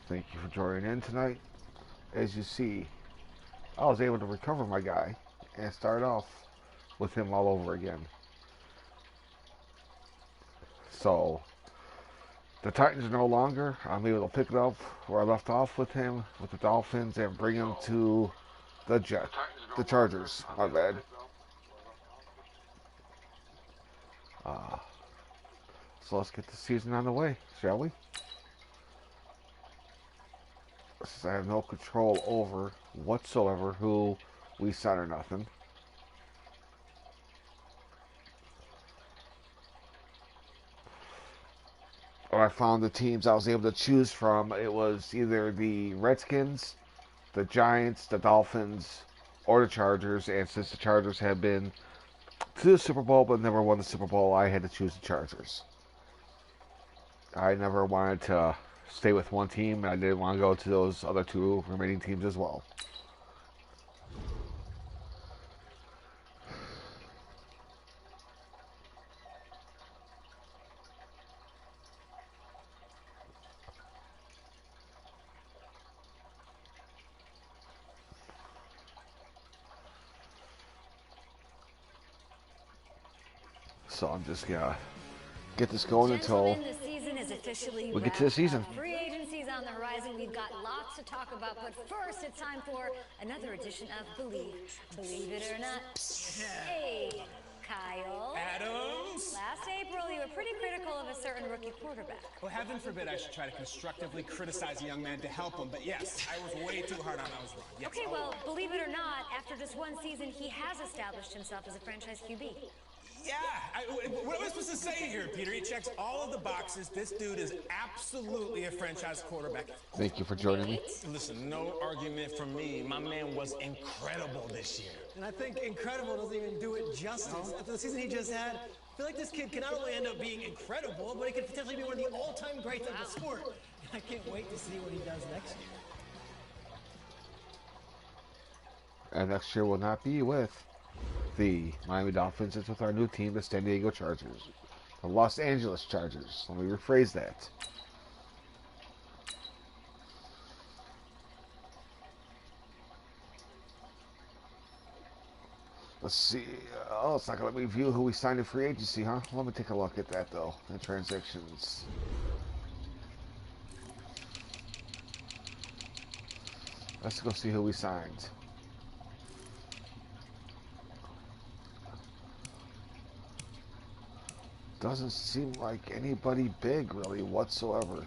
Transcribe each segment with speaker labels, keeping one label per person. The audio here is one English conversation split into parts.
Speaker 1: Thank you for joining in tonight. As you see, I was able to recover my guy and start off with him all over again. So, the Titans are no longer. I'm able to pick it up where I left off with him, with the Dolphins, and bring him to the Chargers. My bad. Uh, so let's get the season on the way, shall we? Since I have no control over whatsoever who we sign or nothing. When I found the teams I was able to choose from, it was either the Redskins, the Giants, the Dolphins, or the Chargers. And since the Chargers have been to the Super Bowl but never won the Super Bowl, I had to choose the Chargers. I never wanted to stay with one team, and I didn't want to go to those other two remaining teams as well. So I'm just gonna get this going until we get to the season.
Speaker 2: Free agency's on the horizon. We've got lots to talk about, but first it's time for another edition of Believe It or Not. Hey, Kyle.
Speaker 3: Adams.
Speaker 2: Last April, you were pretty critical of a certain rookie quarterback.
Speaker 3: Well, heaven forbid I should try to constructively criticize a young man to help him, but yes, I was way too hard on him. I was wrong. Yes.
Speaker 2: Okay, well, believe it or not, after just one season, he has established himself as a franchise QB.
Speaker 3: Yeah, what am I supposed to say here, Peter? He checks all of the boxes. This dude is absolutely a franchise quarterback.
Speaker 1: Thank you for joining me.
Speaker 3: Listen, no argument from me. My man was incredible this year.
Speaker 4: And I think incredible doesn't even do it justice. After the season he just had, I feel like this kid can not only end up being incredible, but he could potentially be one of the all-time greats of the sport. I can't wait to see what he does next year.
Speaker 1: And next year will not be with the Miami Dolphins. It's with our new team, the San Diego Chargers. The Los Angeles Chargers. Let me rephrase that. Let's see. Oh, it's not going to let me view who we signed in free agency, huh? Let me take a look at that, though. The transactions. Let's go see who we signed. Doesn't seem like anybody big, really, whatsoever.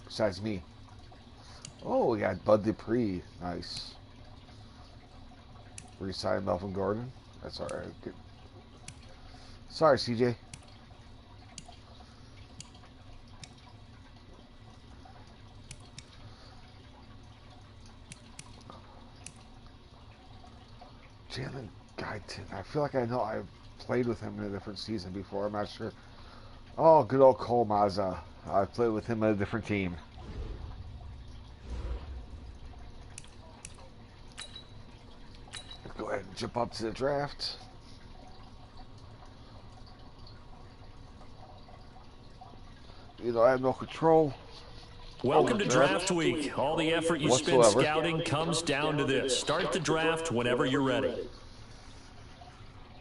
Speaker 1: Besides me. Oh, we got Bud Dupree. Nice. Re-signed Melvin Gordon. That's alright. Sorry, CJ. Jalen Guyton. I feel like I know I've played with him in a different season before. I'm not sure. Oh, good old Cole Mazza. I played with him on a different team. Go ahead and jump up to the draft. You know, I have no control.
Speaker 5: Welcome to Draft Week. All the effort you spend scouting comes down to this. Start the draft whenever you're ready.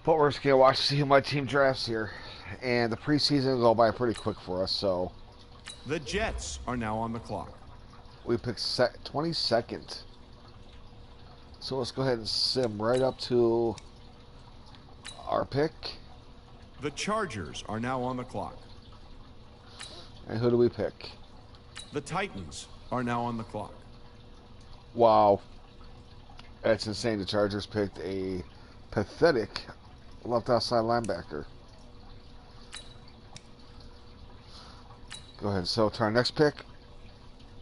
Speaker 1: But we're just going to watch to see who my team drafts here. And the preseason will go by pretty quick for us, so.
Speaker 6: The Jets are now on the clock.
Speaker 1: We picked 22nd. So let's go ahead and sim right up to our pick.
Speaker 6: The Chargers are now on the clock.
Speaker 1: And who do we pick?
Speaker 6: The Titans are now on the clock.
Speaker 1: Wow. That's insane. The Chargers picked a pathetic left outside linebacker. Go ahead. So to our next pick.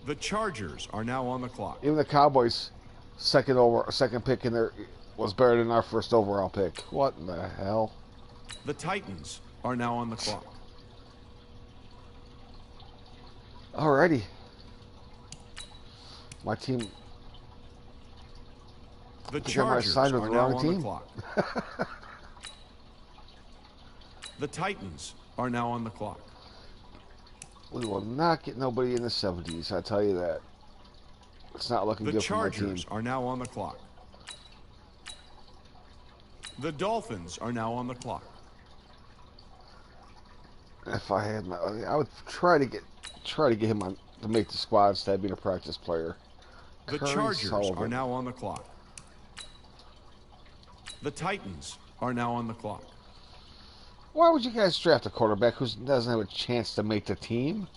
Speaker 6: The Chargers are now on the clock.
Speaker 1: Even the Cowboys' second pick in there was better than our first overall pick. What in the hell?
Speaker 6: The Titans are now on the clock.
Speaker 1: Alrighty. My team.
Speaker 6: The Chargers are now on the clock. The Titans are now on the clock.
Speaker 1: We will not get nobody in the 70s, I tell you that. It's not looking good for my team.
Speaker 6: The Chargers are now on the clock. The Dolphins are now on the clock.
Speaker 1: If I had my, I would try to get him on to make the squad instead of being a practice player.
Speaker 6: The Chargers are now on the clock. The Titans are now on the clock.
Speaker 1: Why would you guys draft a quarterback who doesn't have a chance to make the team?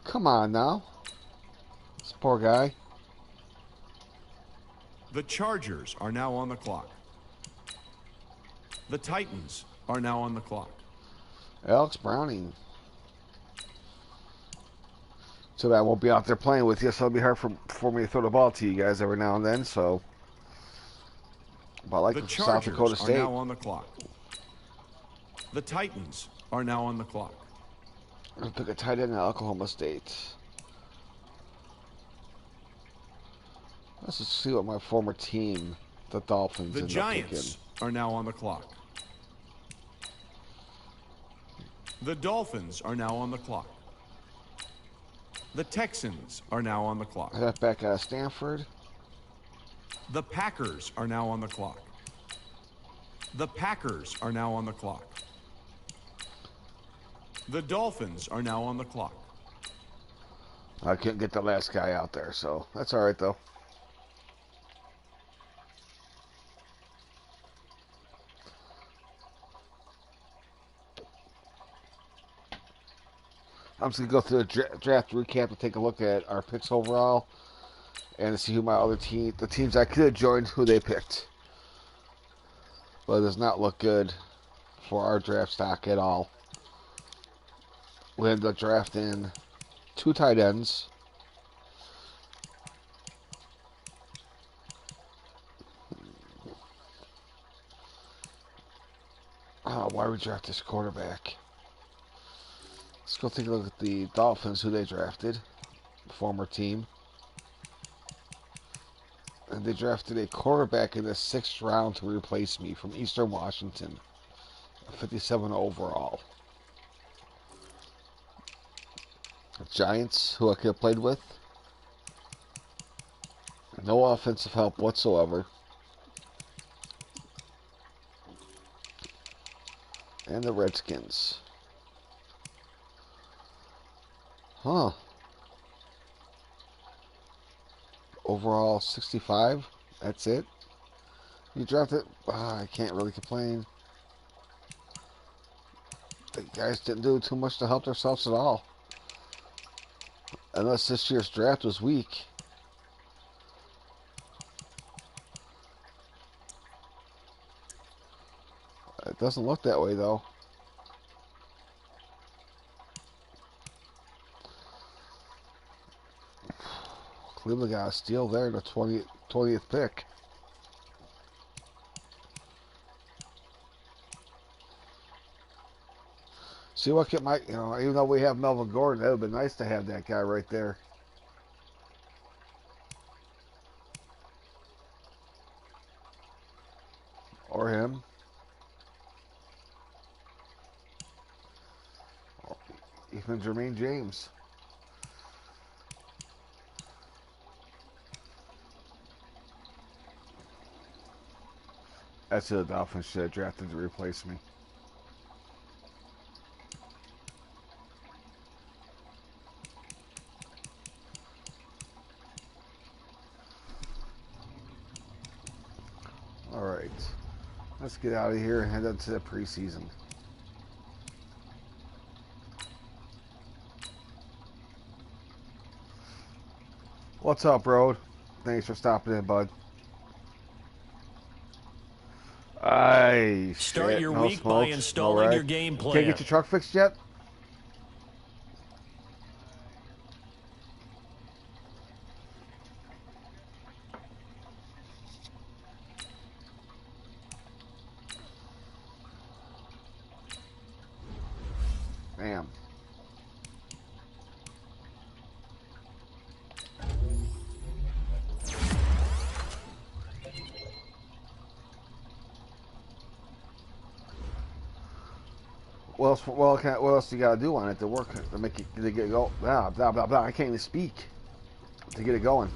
Speaker 1: Come on now. This poor guy.
Speaker 6: The Chargers are now on the clock. The Titans are now on the clock.
Speaker 1: Alex Browning. So I won't be out there playing with you, so it'll be hard for me to throw the ball to you guys every now and then. So, but I like
Speaker 6: the
Speaker 1: South Dakota
Speaker 6: Chargers
Speaker 1: State.
Speaker 6: are now on the clock. The Titans are now on the clock.
Speaker 1: I'll pick a tight end at Oklahoma State. Let's just see what my former team, the Dolphins,
Speaker 6: The
Speaker 1: end up
Speaker 6: Giants
Speaker 1: picking.
Speaker 6: are now on the clock. The Dolphins are now on the clock. The Texans are now on the clock.
Speaker 1: I got back out of Stanford.
Speaker 6: The Packers are now on the clock. The Packers are now on the clock. The Dolphins are now on the clock.
Speaker 1: I couldn't get the last guy out there, so that's all right, though. I'm just going to go through the draft recap to take a look at our picks overall and to see who my other team, the teams I could have joined, who they picked. But it does not look good for our draft stock at all. We ended up drafting 2 tight ends. Why would we draft this quarterback? Let's go take a look at the Dolphins, who they drafted. Former team. And they drafted a quarterback in the 6th round to replace me from Eastern Washington. 57 overall. The Giants, who I could have played with. No offensive help whatsoever. And the Redskins. Huh. Overall 65. That's it. You drafted. I can't really complain. The guys didn't do too much to help themselves at all. Unless this year's draft was weak. It doesn't look that way, though. Cleveland got a steal there, the 20th pick. See what get my, even though we have Melvin Gordon, that would be nice to have that guy right there. Or him. Even Jermaine James. That's who the Dolphins should have drafted to replace me. Alright. Let's get out of here and head up to the preseason. What's up, Road? Thanks for stopping in, bud.
Speaker 5: Start your week by installing your game plan.
Speaker 1: Can't get your truck fixed yet? Damn. what else you gotta do on it to work to make it to get it go? Blah blah blah blah. I can't even speak to get it going.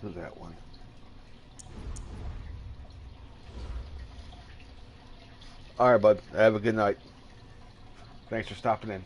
Speaker 1: Look at that one. All right, bud. Have a good night. Thanks for stopping in.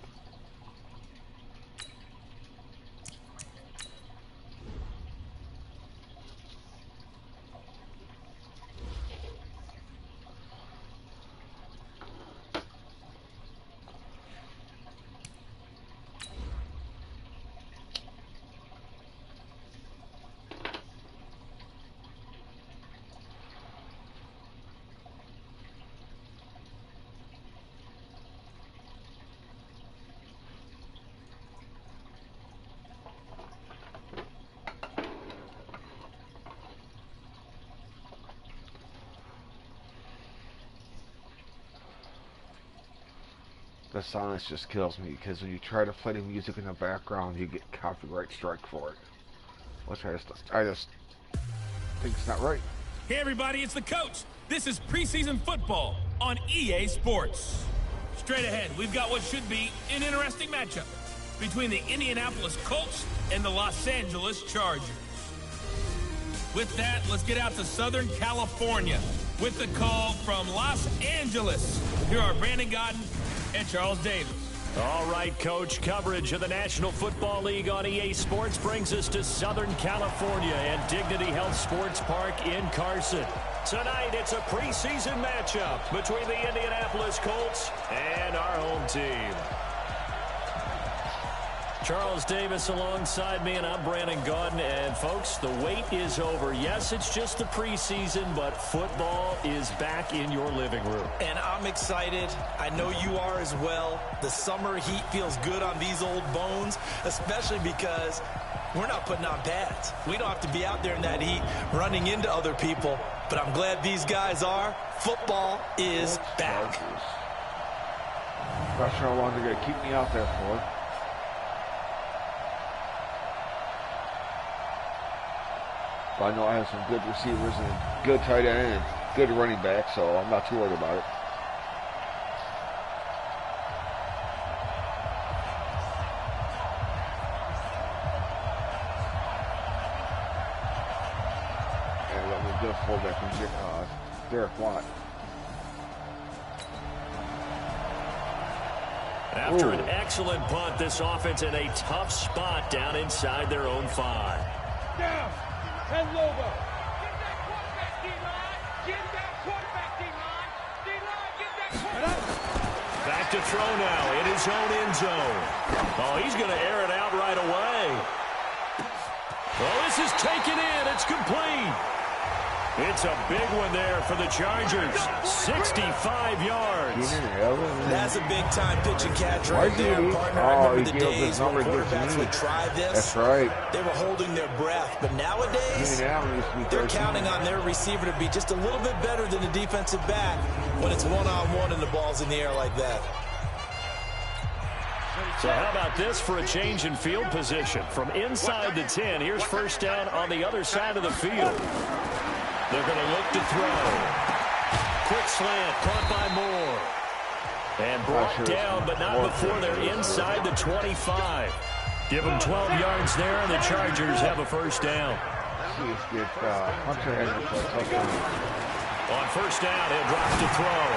Speaker 1: The silence just kills me because when you try to play the music in the background, you get copyright strike for it. Which I just think it's not right.
Speaker 7: Hey everybody, it's the coach. This is preseason football on EA Sports. Straight ahead, we've got what should be an interesting matchup between the Indianapolis Colts and the Los Angeles Chargers. With that, let's get out to Southern California with the call from Los Angeles. Here are Brandon Gaudin and Charles Davis.
Speaker 5: All right, Coach. Coverage of the National Football League on EA Sports brings us to Southern California and Dignity Health Sports Park in Carson. Tonight, it's a preseason matchup between the Indianapolis Colts and our home team. Charles Davis alongside me, and I'm Brandon Gaudin. And, folks, the wait is over. Yes, it's just the preseason, but football is back in your living room.
Speaker 8: And I'm excited. I know you are as well. The summer heat feels good on these old bones, especially because we're not putting on pads. We don't have to be out there in that heat running into other people. But I'm glad these guys are. Football is back.
Speaker 1: Not sure how long they're going to keep me out there for. But I know I have some good receivers and a good tight end and good running back, so I'm not too worried about it. And let me go fullback from Derek Watt.
Speaker 5: After an excellent punt, this offense in a tough spot down inside their own 5.
Speaker 9: Down. And Lobo. Get that quarterback, D-line. Get that quarterback, D-line. D-line, get that quarterback.
Speaker 5: Back to throw now in his own end zone. Oh, he's going to air it out right away. Oh, this is taken in. It's complete. It's a big one there for the Chargers. 65 yards.
Speaker 8: That's a big-time pitch and catch right there, partner. I remember the days when quarterbacks would try this.
Speaker 1: That's right.
Speaker 8: They were holding their breath. But nowadays, they're counting on their receiver to be just a little bit better than the defensive back when it's one-on-one and the ball's in the air like that.
Speaker 5: So how about this for a change in field position? From inside the 10, here's first down on the other side of the field. They're going to look to throw. Quick slant, caught by Moore. And brought down, but not before they're inside the 25. Give them 12 yards there, and the Chargers have a first down.
Speaker 1: On
Speaker 5: first down, he'll drop to throw.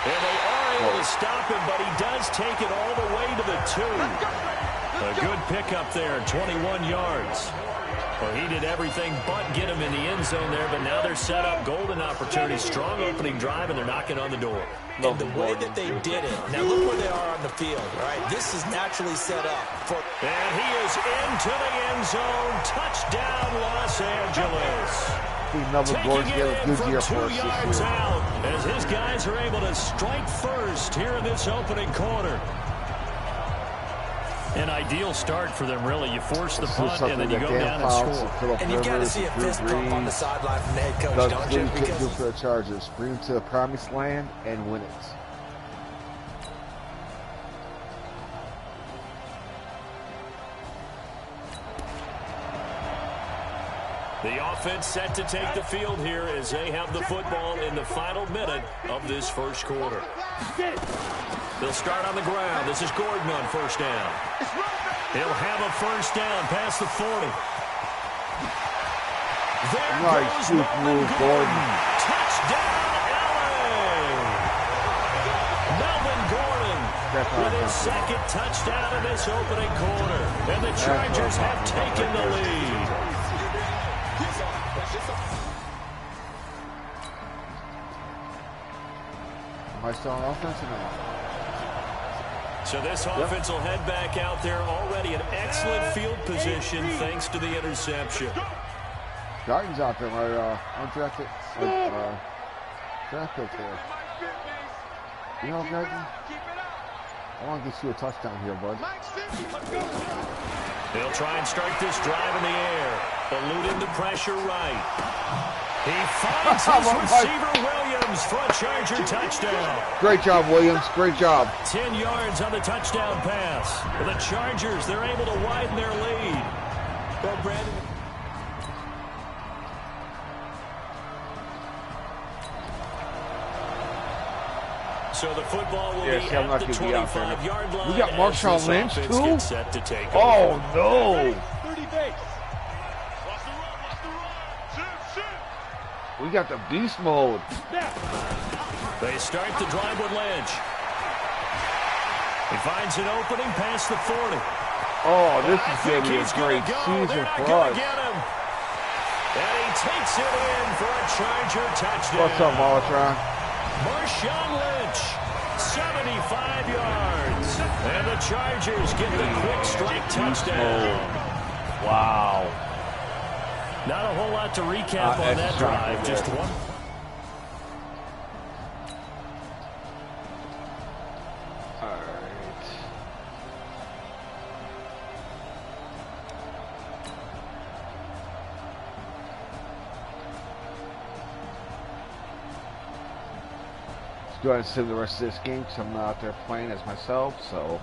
Speaker 5: And they are able to stop him, but he does take it all the way to the 2. A good pickup there, 21 yards. Well, he did everything but get him in the end zone there, but now they're set up. Golden opportunity, strong opening drive, and they're knocking on the door.
Speaker 8: And the way that they did it, now look where they are on the field, right? This is naturally set up for...
Speaker 5: And he is into the end zone. Touchdown, Los Angeles. Taking it in from 2 yards out as his guys are able to strike first here in this opening quarter. An ideal start for them, really. You force the
Speaker 1: This is
Speaker 5: punt, and then you
Speaker 1: something
Speaker 5: go
Speaker 1: that
Speaker 5: down
Speaker 1: Dan
Speaker 5: and
Speaker 1: Fouts
Speaker 5: score.
Speaker 1: Phillip
Speaker 8: And you've got to
Speaker 1: Rivers,
Speaker 8: see a
Speaker 1: Drew
Speaker 8: fist pump on the
Speaker 1: Brees,
Speaker 8: sideline from the head coach,
Speaker 1: Doug
Speaker 8: don't you?
Speaker 1: Flutie
Speaker 8: Because
Speaker 1: do for the Chargers. Bring them to the promised land and win it.
Speaker 5: The offense set to take the field here as they have the football in the final minute of this first quarter. They'll start on the ground. This is Gordon on first down. He'll have a first down past the 40. There
Speaker 1: Nice
Speaker 5: goes
Speaker 1: juke
Speaker 5: Melvin
Speaker 1: move,
Speaker 5: Gordon.
Speaker 1: Gordon.
Speaker 5: Touchdown, LA! Melvin Gordon with his second touchdown in this opening quarter. And the Chargers have taken the lead.
Speaker 1: Am I still on offense or not?
Speaker 5: So this offense will head back out there, already in excellent field position thanks to the interception.
Speaker 1: Guyton's out there, my undrafted draft pick there. You know, Guyton? I want to get you a touchdown here, bud.
Speaker 5: They'll try and start this drive in the air. Eluding the pressure right. He finds his receiver, Williams, for a Charger touchdown.
Speaker 1: Great job, Williams. Great job.
Speaker 5: 10 yards on the touchdown pass. For the Chargers, they're able to widen their lead. Well, Brandon. So the football will be at the 25-yard line.
Speaker 1: We got Marshawn Lynch, too?
Speaker 5: Set to take
Speaker 1: oh, no.
Speaker 9: 30 base.
Speaker 1: We got the beast mode.
Speaker 5: They start the drive with Lynch. He finds an opening past the 40.
Speaker 1: Oh, this is going to be a great season for us.
Speaker 5: And he takes it in for a Charger touchdown.
Speaker 1: What's up, Malatron?
Speaker 5: Marshawn Lynch, 75 yards. And the Chargers get the quick strike touchdown.
Speaker 1: Wow.
Speaker 5: Not a whole lot to recap on that drive. Just one.
Speaker 1: All right. Let's go ahead and sim the rest of this game because I'm not out there playing as myself, so.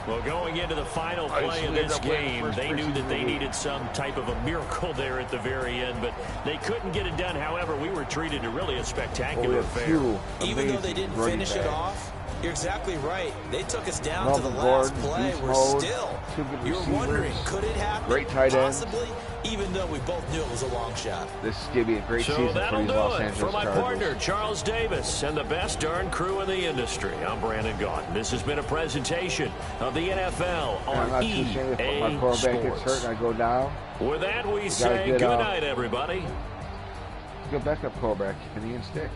Speaker 5: Well, going into the final play of this game, they knew that they needed some type of a miracle there at the very end, but they couldn't get it done. However, we were treated to really a spectacular affair.
Speaker 8: Even though they didn't finish it off, you're exactly right. They took us down to the last play. We're still, you're wondering, could it happen?
Speaker 1: Great tight end.
Speaker 8: Possibly, even though we both knew it was a long shot.
Speaker 1: This is going to be a great season for these Los Angeles
Speaker 5: for my
Speaker 1: Chargers.
Speaker 5: partner, Charles Davis, and the best darn crew in the industry. I'm Brandon Gaudin. This has been a presentation of the NFL on
Speaker 1: I'm not too ashamed if my quarterback gets hurt and I go down.
Speaker 5: With that, we say good night, everybody.
Speaker 1: Good backup quarterback, and Ian Stick.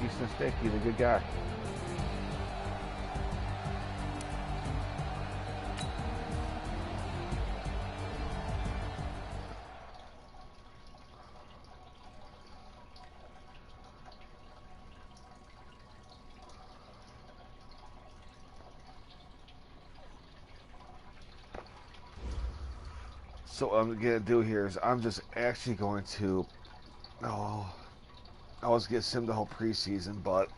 Speaker 1: Easton Stick, he's a good guy. So what I'm going to do here is I'm just actually going to, I was going to sim the whole preseason, but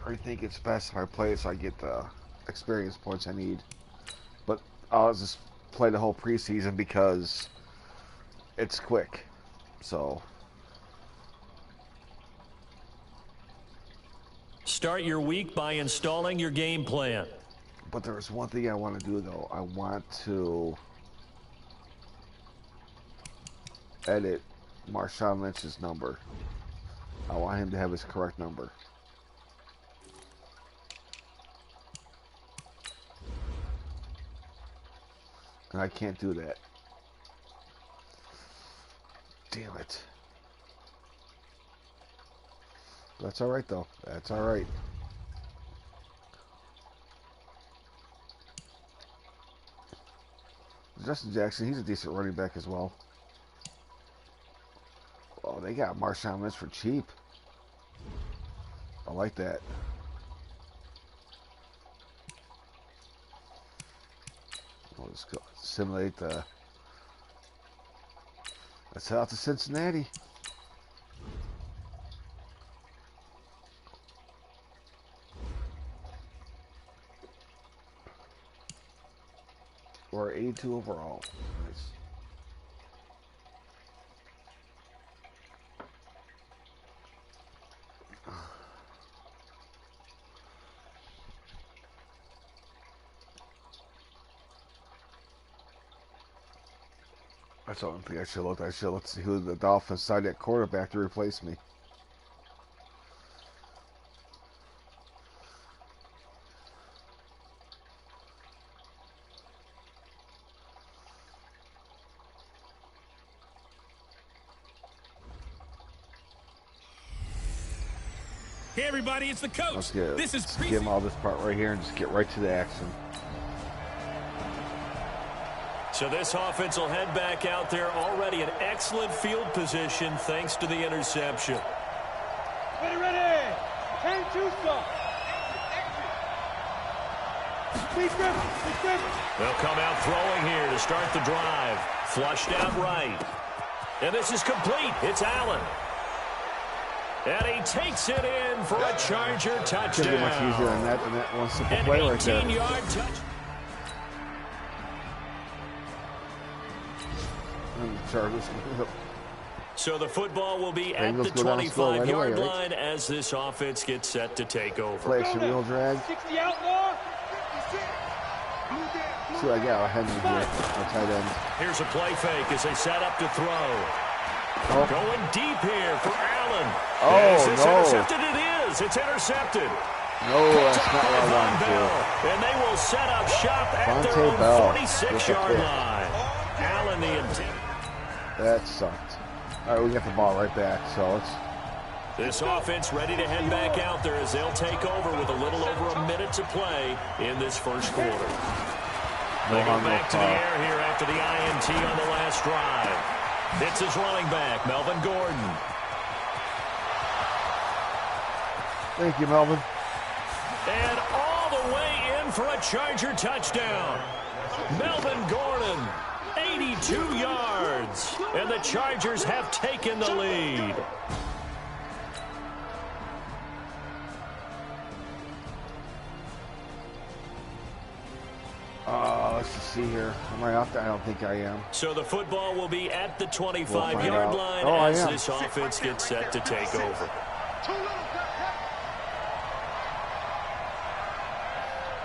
Speaker 1: I think it's best if I play it so I get the experience points I need. But I'll just play the whole preseason because it's quick. So.
Speaker 5: Start your week by installing your game plan.
Speaker 1: But there's one thing I want to do, though. I want to edit Marshawn Lynch's number. I want him to have his correct number. And I can't do that. Damn it. That's alright, though. That's alright. Justin Jackson, he's a decent running back as well. got Marshawn Lynch for cheap. I like that. We'll just go simulate the. Let's head out to Cincinnati. Or 82 overall. Nice. That's the only thing I should look. I should look to see who the Dolphins signed at quarterback to replace me.
Speaker 7: Hey, everybody, it's the coach.
Speaker 1: Let's get,
Speaker 7: This is
Speaker 1: let's give them all this part right here and just get right to the action.
Speaker 5: So this offense will head back out there, already in excellent field position thanks to the interception.
Speaker 9: Ready. 10-2 stop. Steve Griffin.
Speaker 5: They'll come out throwing here to start the drive. Flushed out right. And this is complete. It's Allen. And he takes it in for a Charger touchdown.
Speaker 1: It's going to be much easier than that one simple play right there.
Speaker 5: An 18-yard touchdown. So the football will be at the 25-yard line as this offense gets set to take over.
Speaker 1: Play action wheel drag.
Speaker 9: 60 outlaw.
Speaker 1: See what I got ahead of me here, my tight end.
Speaker 5: Here's a play fake as they set up to throw.
Speaker 1: Oh.
Speaker 5: Going deep here for Allen.
Speaker 1: Oh,
Speaker 5: is this
Speaker 1: no.
Speaker 5: intercepted? It is. It's intercepted.
Speaker 1: No, that's not what I wanted to do.
Speaker 5: And they will set up shop at their own 46-yard line. Allen, the intent.
Speaker 1: That sucked. All right, we got the ball right back, so let's...
Speaker 5: This offense ready to head back out there as they'll take over with a little over a minute to play in this first quarter. They go back to the air here after the INT on the last drive. It's his running back, Melvin Gordon.
Speaker 1: Thank you, Melvin.
Speaker 5: And all the way in for a Charger touchdown. Melvin Gordon, 82 yards. And the Chargers have taken the lead.
Speaker 1: Let's just see here. Am I off? I don't think I am.
Speaker 5: So the football will be at the 25-yard line as this offense gets set to take over.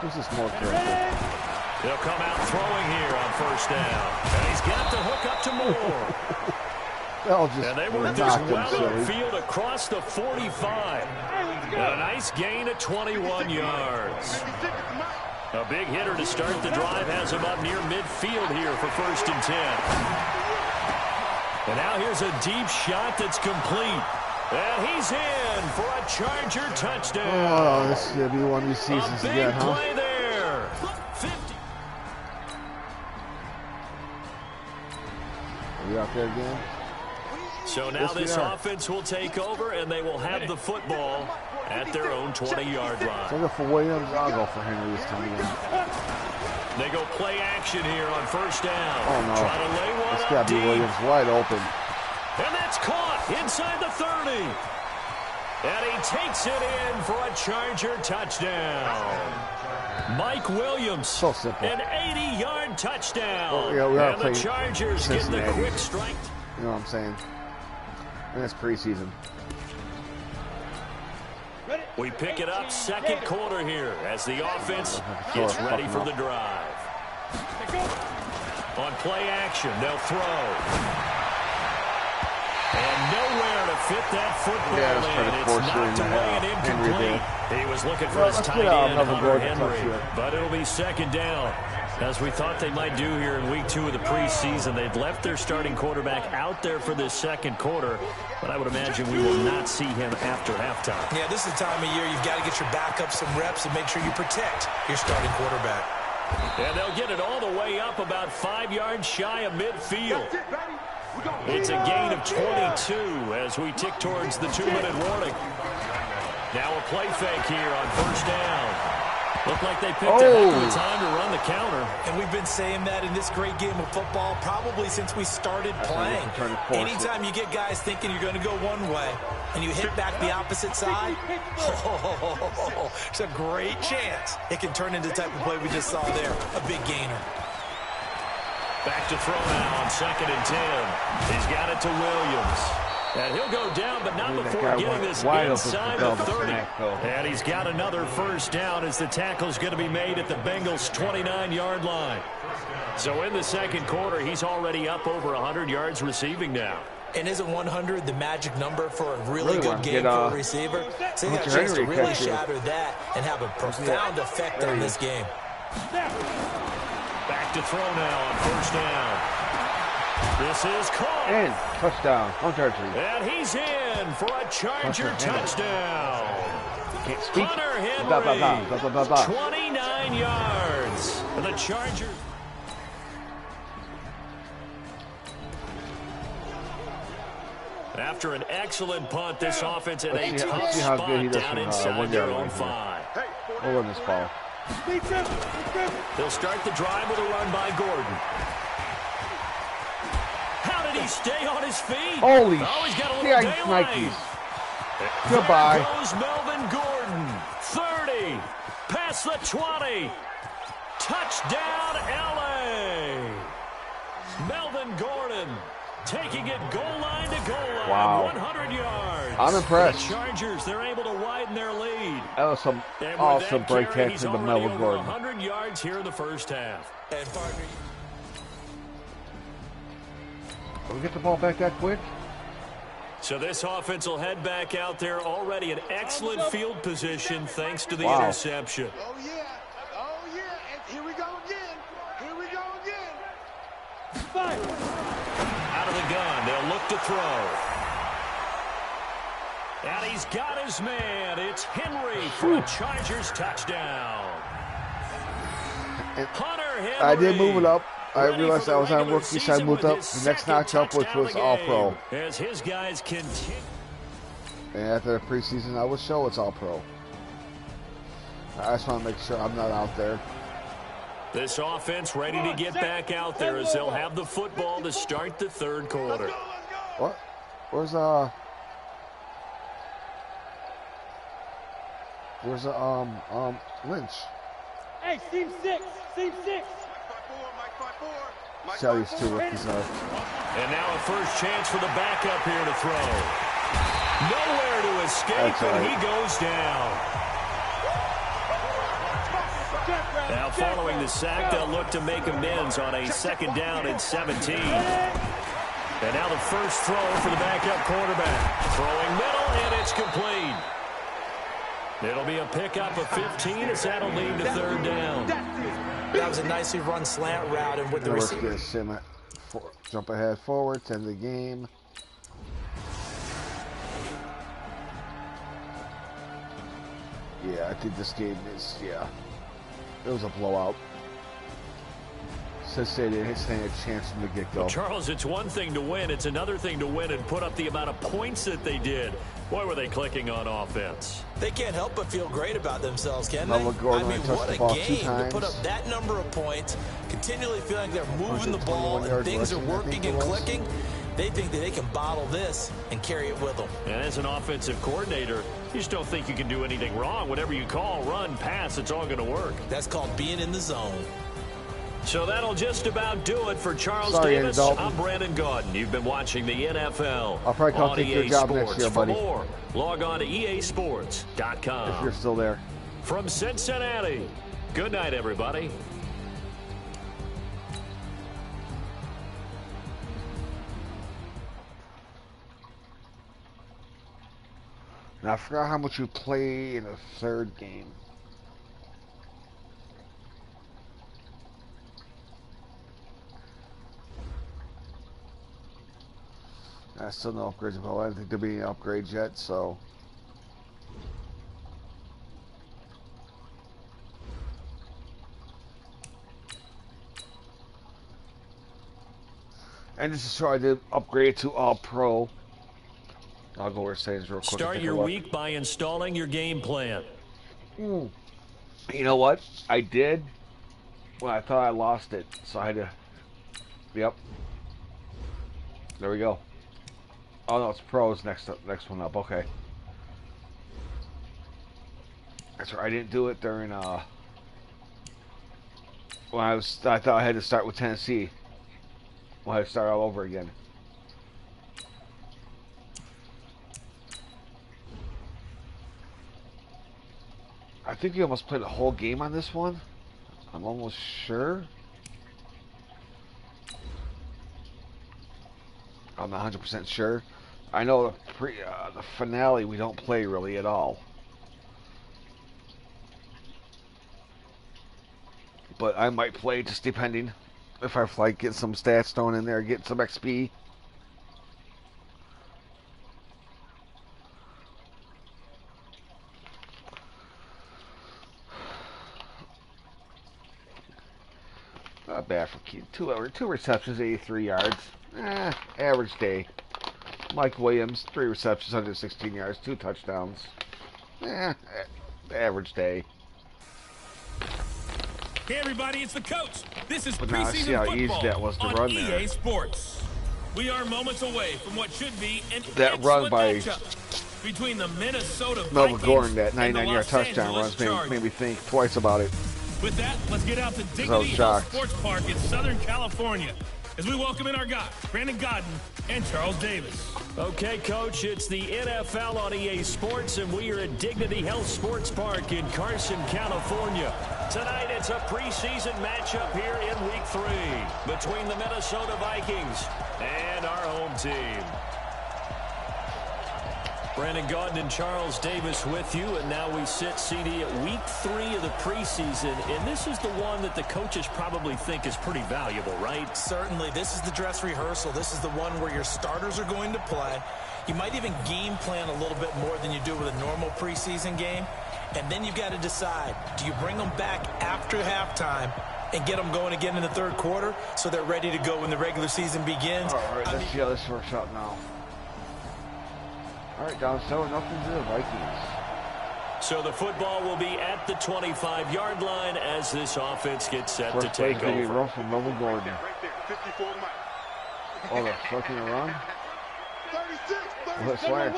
Speaker 1: This is more correct.
Speaker 5: They'll come out throwing here on first down. And he's got to hook up to Moore.
Speaker 1: And
Speaker 5: they work this well upfield across the 45. And a nice gain of 21 yards. A big hitter to start the drive has him up near midfield here for 1st and 10. And now here's a deep shot that's complete. And he's in for a Charger touchdown.
Speaker 1: Oh, this is going to be one of these seasons again, huh?
Speaker 5: A big play there. 50.
Speaker 1: Are we out there again?
Speaker 5: So now this offense will take over, and they will have the football at their own 20-yard line.
Speaker 1: So I go for Williams. I'll go for Henry this time again.
Speaker 5: They go play action here on first down.
Speaker 1: Oh, no.
Speaker 5: Try to lay one
Speaker 1: It's got to be Williams wide open.
Speaker 5: And that's caught inside the 30. And he takes it in for a Charger touchdown. Mike Williams.
Speaker 1: So simple.
Speaker 5: An 80-yard touchdown.
Speaker 1: Well, yeah, we are
Speaker 5: and the Chargers get the quick strike.
Speaker 1: You know what I'm saying? And that's preseason.
Speaker 5: We pick it up second quarter here as the offense gets ready for the drive. On play action, they'll throw. And nowhere to fit that football in. It's knocked away and incomplete. He was looking for his tight end, Hunter Henry. But it'll be second down. As we thought they might do here in week 2 of the preseason, they've left their starting quarterback out there for this second quarter, but I would imagine we will not see him after halftime.
Speaker 8: Yeah, this is the time of year you've got to get your backup some reps and make sure you protect your starting quarterback.
Speaker 5: And they'll get it all the way up about 5 yards shy of midfield. It's a gain of 22 as we tick towards the 2-minute warning. Now a play fake here on first down. Looked like they picked a heck of a time to run the counter.
Speaker 8: And we've been saying that in this great game of football probably since we started playing. Anytime you get guys thinking you're going to go one way and you hit back the opposite side, it's a great chance it can turn into the type of play we just saw there, a big gainer.
Speaker 5: Back to throw now on 2nd and 10. He's got it to Williams. And he'll go down, but not before getting this inside the 30. And he's got another first down as the tackle's going to be made at the Bengals' 29-yard line. So in the second quarter, he's already up over 100 yards receiving now.
Speaker 8: And isn't 100 the magic number for a really good game for a receiver? So he got a chance to really shatter that and have a profound effect on this game.
Speaker 5: Back to throw now on first down. This is caught.
Speaker 1: And touchdown.
Speaker 5: And he's in for a Charger touchdown.
Speaker 1: Can't speak.
Speaker 5: Hunter Henry, 29 yards. And the Chargers. After an excellent punt, this offense had a tough spot down inside their own 5.
Speaker 1: We'll run this ball.
Speaker 5: They'll start the drive with a run by Gordon. How did he stay on his feet?
Speaker 1: Holy
Speaker 5: he's got a little daylight.
Speaker 1: Goodbye.
Speaker 5: There goes Melvin Gordon. 30. Past the 20. Touchdown, L.A. Melvin Gordon taking it goal line to goal line.
Speaker 1: Wow.
Speaker 5: 100 yards.
Speaker 1: I'm impressed.
Speaker 5: The Chargers, they're able to widen their lead.
Speaker 1: That was some awesome break catch to the Melvin Gordon.
Speaker 5: 100 yards here in the first half.
Speaker 8: And partner,
Speaker 1: Did we get the ball back that quick?
Speaker 5: So this offense will head back out there already in excellent field position thanks to the interception.
Speaker 9: Oh, yeah. Oh, yeah. And here we go again. Here we go again. Fire.
Speaker 5: Out of the gun. They'll look to throw. And he's got his man. It's Henry for a Chargers touchdown. Hunter Henry.
Speaker 1: I did move it up. I realized I was on rookie, so I moved up. The next notch-up, which was all-pro.
Speaker 5: As his guys continue.
Speaker 1: And after the preseason, I will show it's all-pro. I just want to make sure I'm not out there.
Speaker 5: This offense ready to get back out there as they'll have the football to start the third quarter.
Speaker 1: What? Where's Lynch?
Speaker 9: Hey, team 6. Team 6.
Speaker 1: See how these two rookies are.
Speaker 5: And now a first chance for the backup here to throw. Nowhere to escape, and he goes down. Now following the sack, they'll look to make amends on a 2nd down and 17. And now the first throw for the backup quarterback. Throwing middle, and it's complete. It'll be a pickup of 15 as that'll lead to 3rd down.
Speaker 8: That was a nicely run slant route, and with the receiver.
Speaker 1: Jump ahead forward, 10 the game. Yeah, I think this game is, it was a blowout. Since they didn't stand a chance from the get-go.
Speaker 5: Well, Charles, it's one thing to win. It's another thing to win and put up the amount of points that they did. Boy, were they clicking on offense.
Speaker 8: They can't help but feel great about themselves, can they?
Speaker 1: Gordon,
Speaker 8: I mean, what a game to put up that number of points, continually feeling they're moving the ball and things are working and clicking. They think that they can bottle this and carry it with them.
Speaker 5: And as an offensive coordinator, you just don't think you can do anything wrong. Whatever you call, run, pass, it's all going to work.
Speaker 8: That's called being in the zone.
Speaker 5: So that'll just about do it for Charles Davis. I'm Brandon Gaudin. You've been watching the NFL.
Speaker 1: I'll probably come take your job next year, buddy.
Speaker 5: For more, log on to easports.com.
Speaker 1: If you're still there.
Speaker 5: From Cincinnati, good night, everybody.
Speaker 1: Now, I forgot how much you play in a 3rd game. I still no upgrades, but I don't think there'll be any upgrades yet, so. And this is so I did upgrade to All Pro. I'll go over settings real quick.
Speaker 5: Start your week by installing your game plan.
Speaker 1: You know what? I did. Well, I thought I lost it, so I had to. Yep. There we go. Oh no, it's Pro's next one up. Okay. That's right. I didn't do it during when I thought I had to start with Tennessee. Well, I had to start all over again. I think you almost played a whole game on this one. I'm almost sure. I'm not 100% sure. I know the finale we don't play really at all. But I might play just depending if I like get some stats thrown in there, get some XP. Not bad for Keith. Two receptions, 83 yards. Average day. Mike Williams, 3 receptions, 116 yards, 2 touchdowns. Average day.
Speaker 7: Hey everybody, it's the coach. This is
Speaker 1: But now I see how
Speaker 7: preseason
Speaker 1: easy
Speaker 7: football
Speaker 1: that was to
Speaker 7: on
Speaker 1: run
Speaker 7: EA
Speaker 1: there.
Speaker 7: Sports. We are moments away from what should be an
Speaker 1: That run
Speaker 7: excellent
Speaker 1: by
Speaker 7: matchup between the Minnesota
Speaker 1: Melvin
Speaker 7: Vikings
Speaker 1: Gordon, that
Speaker 7: and the
Speaker 1: 99-yard
Speaker 7: Los
Speaker 1: touchdown
Speaker 7: Angeles
Speaker 1: runs
Speaker 7: Chargers.
Speaker 1: made me think twice about it.
Speaker 7: With that, let's get out to
Speaker 1: I was
Speaker 7: Dignity Health
Speaker 1: shocked.
Speaker 7: Sports Park in Southern California as we welcome in our guys, Brandon Godden and Charles Davis.
Speaker 5: Okay, Coach, it's the NFL on EA Sports, and we are at Dignity Health Sports Park in Carson, California. Tonight, it's a preseason matchup here in Week 3 between the Minnesota Vikings and our home team. Brandon Gaudin and Charles Davis with you, and now we sit CD at Week 3 of the preseason, and this is the one that the coaches probably think is pretty valuable, right?
Speaker 8: Certainly. This is the dress rehearsal. This is the one where your starters are going to play. You might even game plan a little bit more than you do with a normal preseason game. And then you've got to decide, do you bring them back after halftime and get them going again in the third quarter so they're ready to go when the regular season begins?
Speaker 1: All right, let's see how this works out now. All right, down 7-0 to the Vikings.
Speaker 5: So the football will be at the 25-yard line as this offense gets set to
Speaker 1: First play is
Speaker 5: take
Speaker 1: going to be
Speaker 5: over.
Speaker 1: run from Melvin Gordon. Oh, they're fucking a run? Well, that's slants.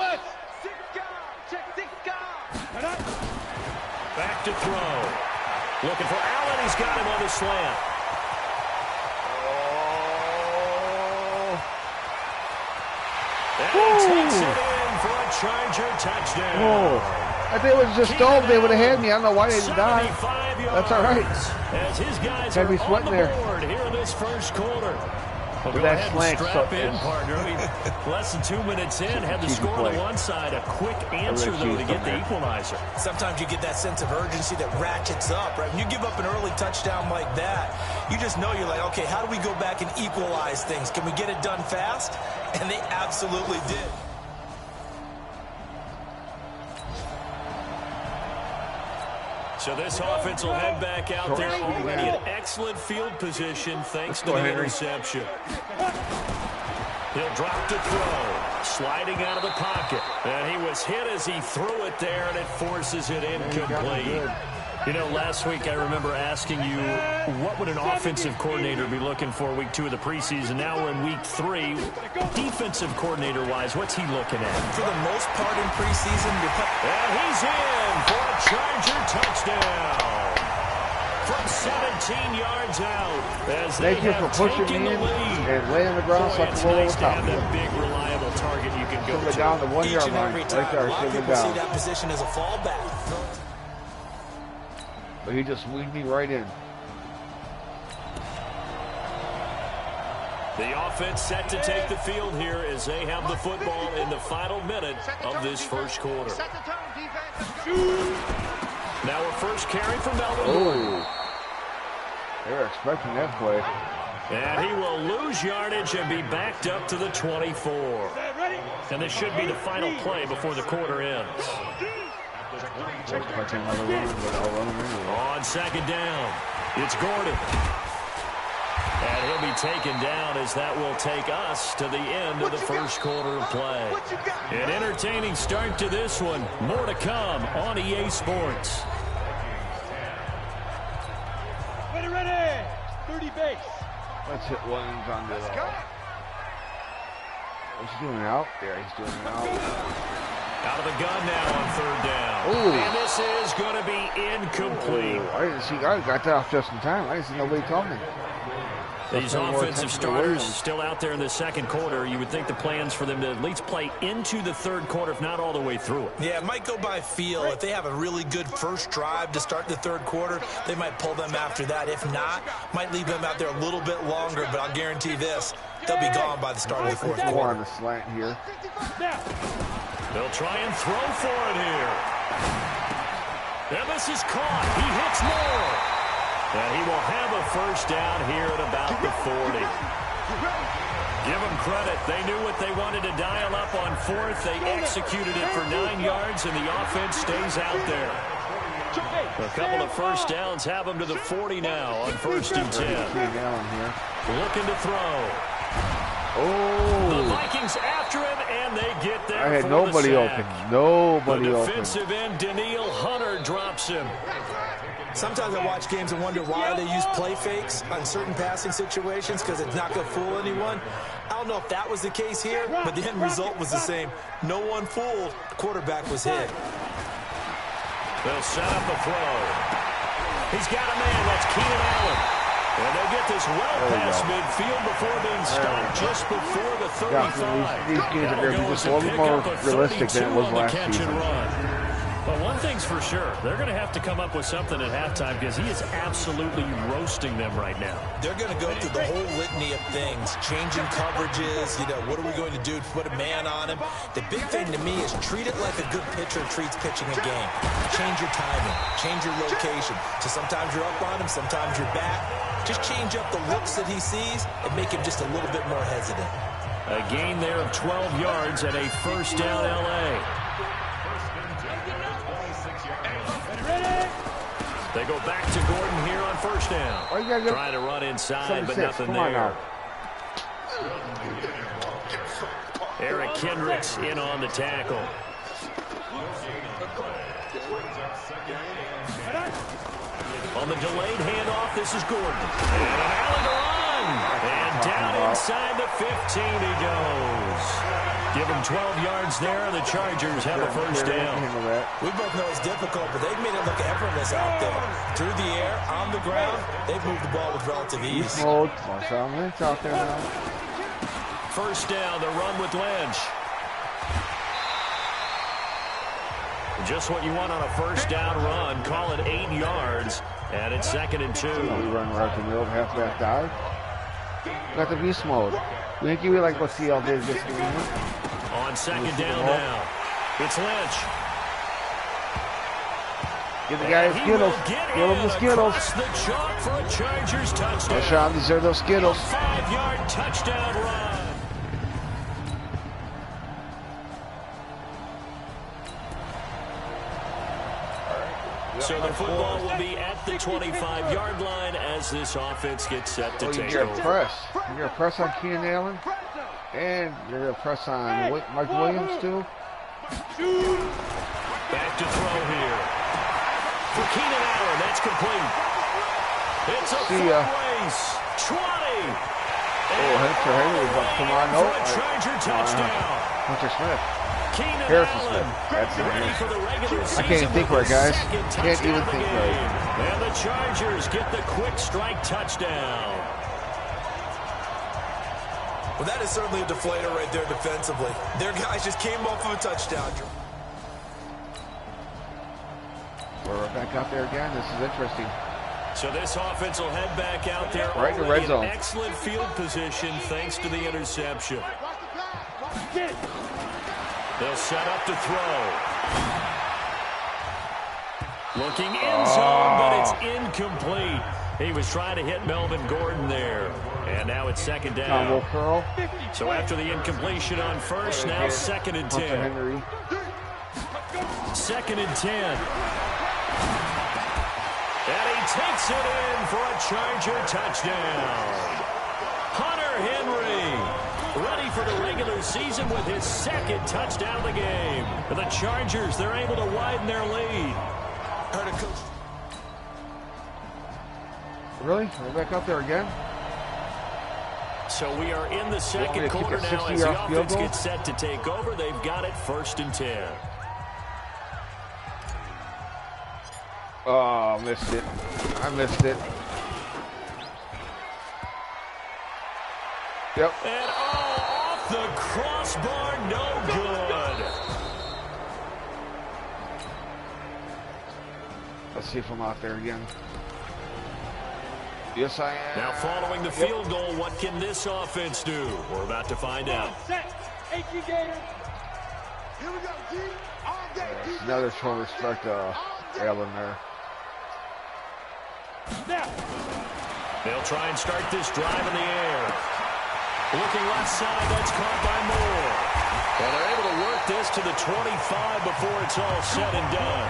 Speaker 5: Back to throw. Looking for Allen. He's got him on the slant. And he takes it in for a Charger touchdown.
Speaker 1: Whoa. I think it was just dove. They would have had me. I don't know why they didn't die.
Speaker 5: 75 yards.
Speaker 1: That's all right.
Speaker 5: As his guys
Speaker 1: Can't
Speaker 5: are
Speaker 1: be
Speaker 5: on
Speaker 1: sweating
Speaker 5: the
Speaker 1: there.
Speaker 5: board here in this first quarter. Well,
Speaker 1: With
Speaker 5: go
Speaker 1: that
Speaker 5: ahead and
Speaker 1: slant,
Speaker 5: strap
Speaker 1: so
Speaker 5: in,
Speaker 1: it's-
Speaker 5: partner. I mean, less than 2 minutes in, had the
Speaker 1: Easy
Speaker 5: score on
Speaker 1: play.
Speaker 5: one side. A quick answer, though, to get the equalizer.
Speaker 8: Sometimes you get that sense of urgency that ratchets up, right? When you give up an early touchdown like that, you just know you're like, okay, how do we go back and equalize things? Can we get it done fast? And they absolutely did.
Speaker 5: So this offense will head back out there already in excellent field position thanks to the interception. He'll drop to throw, sliding out of the pocket. And he was hit as he threw it there, and it forces it incomplete. You know, last week I remember asking you, what would an offensive coordinator be looking for Week 2 of the preseason? Now we're in Week 3. Defensive coordinator-wise, what's he looking at?
Speaker 8: For the most part in preseason,
Speaker 5: and he's in for a Charger touchdown from 17 yards out. As
Speaker 1: Thank you for pushing me in and laying on the ground so I
Speaker 5: it's
Speaker 1: can roll
Speaker 5: nice
Speaker 1: over
Speaker 5: to
Speaker 1: top
Speaker 5: have
Speaker 1: of
Speaker 5: that
Speaker 1: you.
Speaker 5: big, reliable target you can go
Speaker 1: Should
Speaker 5: to.
Speaker 1: down the 1
Speaker 8: each
Speaker 1: yard
Speaker 8: and
Speaker 1: line.
Speaker 8: every
Speaker 1: Right
Speaker 8: time,
Speaker 1: there,
Speaker 8: a lot of
Speaker 1: should
Speaker 8: people see
Speaker 1: down.
Speaker 8: that position as a fallback.
Speaker 1: But he just weaved me right in.
Speaker 5: The offense set to take the field here as they have the football in the final minute of this first quarter. Now a first carry from Melvin Gordon.
Speaker 1: They were expecting that play.
Speaker 5: And he will lose yardage and be backed up to the 24. And this should be the final play before the quarter ends.
Speaker 1: Expecting another run, but I'll run him anyway.
Speaker 5: On second down, it's Gordon. And he'll be taken down as that will take us to the end of the first quarter of play. An entertaining start to this one. More to come on EA Sports.
Speaker 9: Ready. 30 base.
Speaker 1: Let's hit Williams on the... What's he doing out? Yeah, he's doing it out.
Speaker 5: Out of the gun now on third down.
Speaker 1: Ooh.
Speaker 5: And this is going to be incomplete.
Speaker 1: I didn't see. I got that off just in time. I didn't see nobody coming.
Speaker 5: These offensive starters still out there in the second quarter. You would think the plans for them to at least play into the third quarter, if not all the way through it.
Speaker 8: Yeah, it might go by feel. If they have a really good first drive to start the third quarter, they might pull them after that. If not, might leave them out there a little bit longer, but I'll guarantee this, they'll be gone by the start of the fourth quarter.
Speaker 1: On the slant here.
Speaker 5: They'll try and throw for it here. And this is caught. He hits more. And he will have a first down here at about the 40. Give them credit. They knew what they wanted to dial up on fourth. They executed it for 9 yards, and the offense stays out there. A couple of first downs have them to the 40 now on 1st and 10. Looking to throw.
Speaker 1: Oh.
Speaker 5: The Vikings after him, and they get there.
Speaker 1: I had
Speaker 5: for
Speaker 1: nobody
Speaker 5: the
Speaker 1: open.
Speaker 5: sack.
Speaker 1: Nobody
Speaker 5: the
Speaker 1: open.
Speaker 5: defensive end, Daniil Hunter, drops him.
Speaker 8: Sometimes I watch games and wonder why they use play fakes on certain passing situations, because it's not going to fool anyone. I don't know if that was the case here, but the end result was the same. No one fooled. The quarterback was hit.
Speaker 5: They'll set up a throw. He's got a man. That's Keenan Allen. And they'll get this well past midfield before being stopped just before the 35.
Speaker 1: These games are going to be just a little more realistic than it was last season.
Speaker 5: But one thing's for sure, they're going to have to come up with something at halftime because he is absolutely roasting them right now.
Speaker 8: They're going to go through the whole litany of things, changing coverages, what are we going to do to put a man on him? The big thing to me is treat it like a good pitcher treats pitching a game. Change your timing, change your location. So sometimes you're up on him, sometimes you're back. Just change up the looks that he sees and make him just a little bit more hesitant.
Speaker 5: A gain there of 12 yards and a first down LA. They go back to Gordon here on first down. Trying to run inside, but nothing there. Eric Kendricks in on the tackle. On the delayed handoff, this is Gordon. And an alley to run. And down inside the 15 he goes. Give him 12 yards there. The Chargers have a first down.
Speaker 8: We both know it's difficult, but they've made it look effortless out there. Through the air, on the ground, they've moved the ball with relative ease.
Speaker 1: Marshawn Lynch out there now.
Speaker 5: First down, the run with Lynch. Just what you want on a first down run. Call it 8 yards, and it's 2nd and 2.
Speaker 1: We run right to the middle, halfback dive. Got the beast mode. We think you would like what CL did this game.
Speaker 5: On 2nd down now, it's Lynch.
Speaker 1: Give the guy his Skittles. Give him the Skittles.
Speaker 5: The chalk for a Chargers touchdown.
Speaker 1: Marshawn, these are those Skittles.
Speaker 5: 5-yard touchdown run. So the football will be at the 25-yard line as this offense gets set to take
Speaker 1: You're
Speaker 5: over.
Speaker 1: going to press on Keenan Allen, and you're going to press on Mike Williams too.
Speaker 5: Back to throw here. For Keenan Allen, that's complete. It's a foot race. 20.
Speaker 1: Hunter Henry, come on, no.
Speaker 5: For a Charger touchdown.
Speaker 1: Hunter Smith.
Speaker 5: Keenan
Speaker 1: Harrison
Speaker 5: Allen.
Speaker 1: Smith. That's
Speaker 5: Ready for the regular season.
Speaker 1: I can't even think right, guys. Can't even think right.
Speaker 5: And the Chargers get the quick strike touchdown.
Speaker 8: Well, that is certainly a deflator right there defensively. Their guys just came off of a touchdown.
Speaker 1: We're back out there again. This is interesting.
Speaker 5: So this offense will head back out there.
Speaker 1: Right in the red zone.
Speaker 5: Excellent field position thanks to the interception. They'll set up to throw. Looking in zone, but it's incomplete. He was trying to hit Melvin Gordon there. And now it's 2nd down. So after the incompletion on first, now 2nd and 10. 2nd and 10. And he takes it in for a Charger touchdown. Hunter Henry, ready for the regular season with his second touchdown of the game. The Chargers, they're able to widen their lead.
Speaker 8: Heard a coach.
Speaker 1: Really? We're back up there again?
Speaker 5: So we are in the second quarter now as the offense gets set to take over. They've got it 1st and 10.
Speaker 1: Oh, missed it. I missed it. Yep.
Speaker 5: And off the crossbar, no good.
Speaker 1: Let's see if I'm out there again. Yes, I am.
Speaker 5: Now following the field goal, what can this offense do? We're about to find out.
Speaker 1: Now they're showing respect to Allen there.
Speaker 5: They'll try and start this drive in the air. Looking left side, that's caught by Moore. Well, they're able to work this to the 25 before it's all said and done.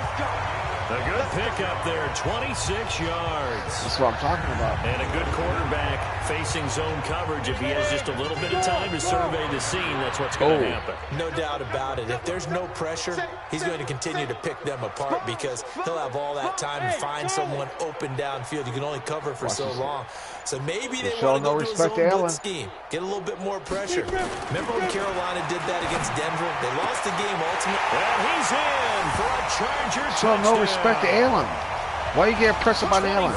Speaker 5: A good pickup there, 26 yards.
Speaker 1: That's what I'm talking about.
Speaker 5: And a good quarterback facing zone coverage. If he has just a little bit of time to survey the scene, that's what's going to happen.
Speaker 8: No doubt about it. If there's no pressure, he's going to continue to pick them apart because he'll have all that time to find someone open downfield. You can only cover for so long. So maybe they want to go to a zone blitz scheme. Get a little bit more pressure. Remember when Carolina did that against Denver? They lost the game ultimately.
Speaker 5: And he's in for a Charger
Speaker 1: So
Speaker 5: touchdown.
Speaker 1: no respect to Allen. Why you get press up on Allen?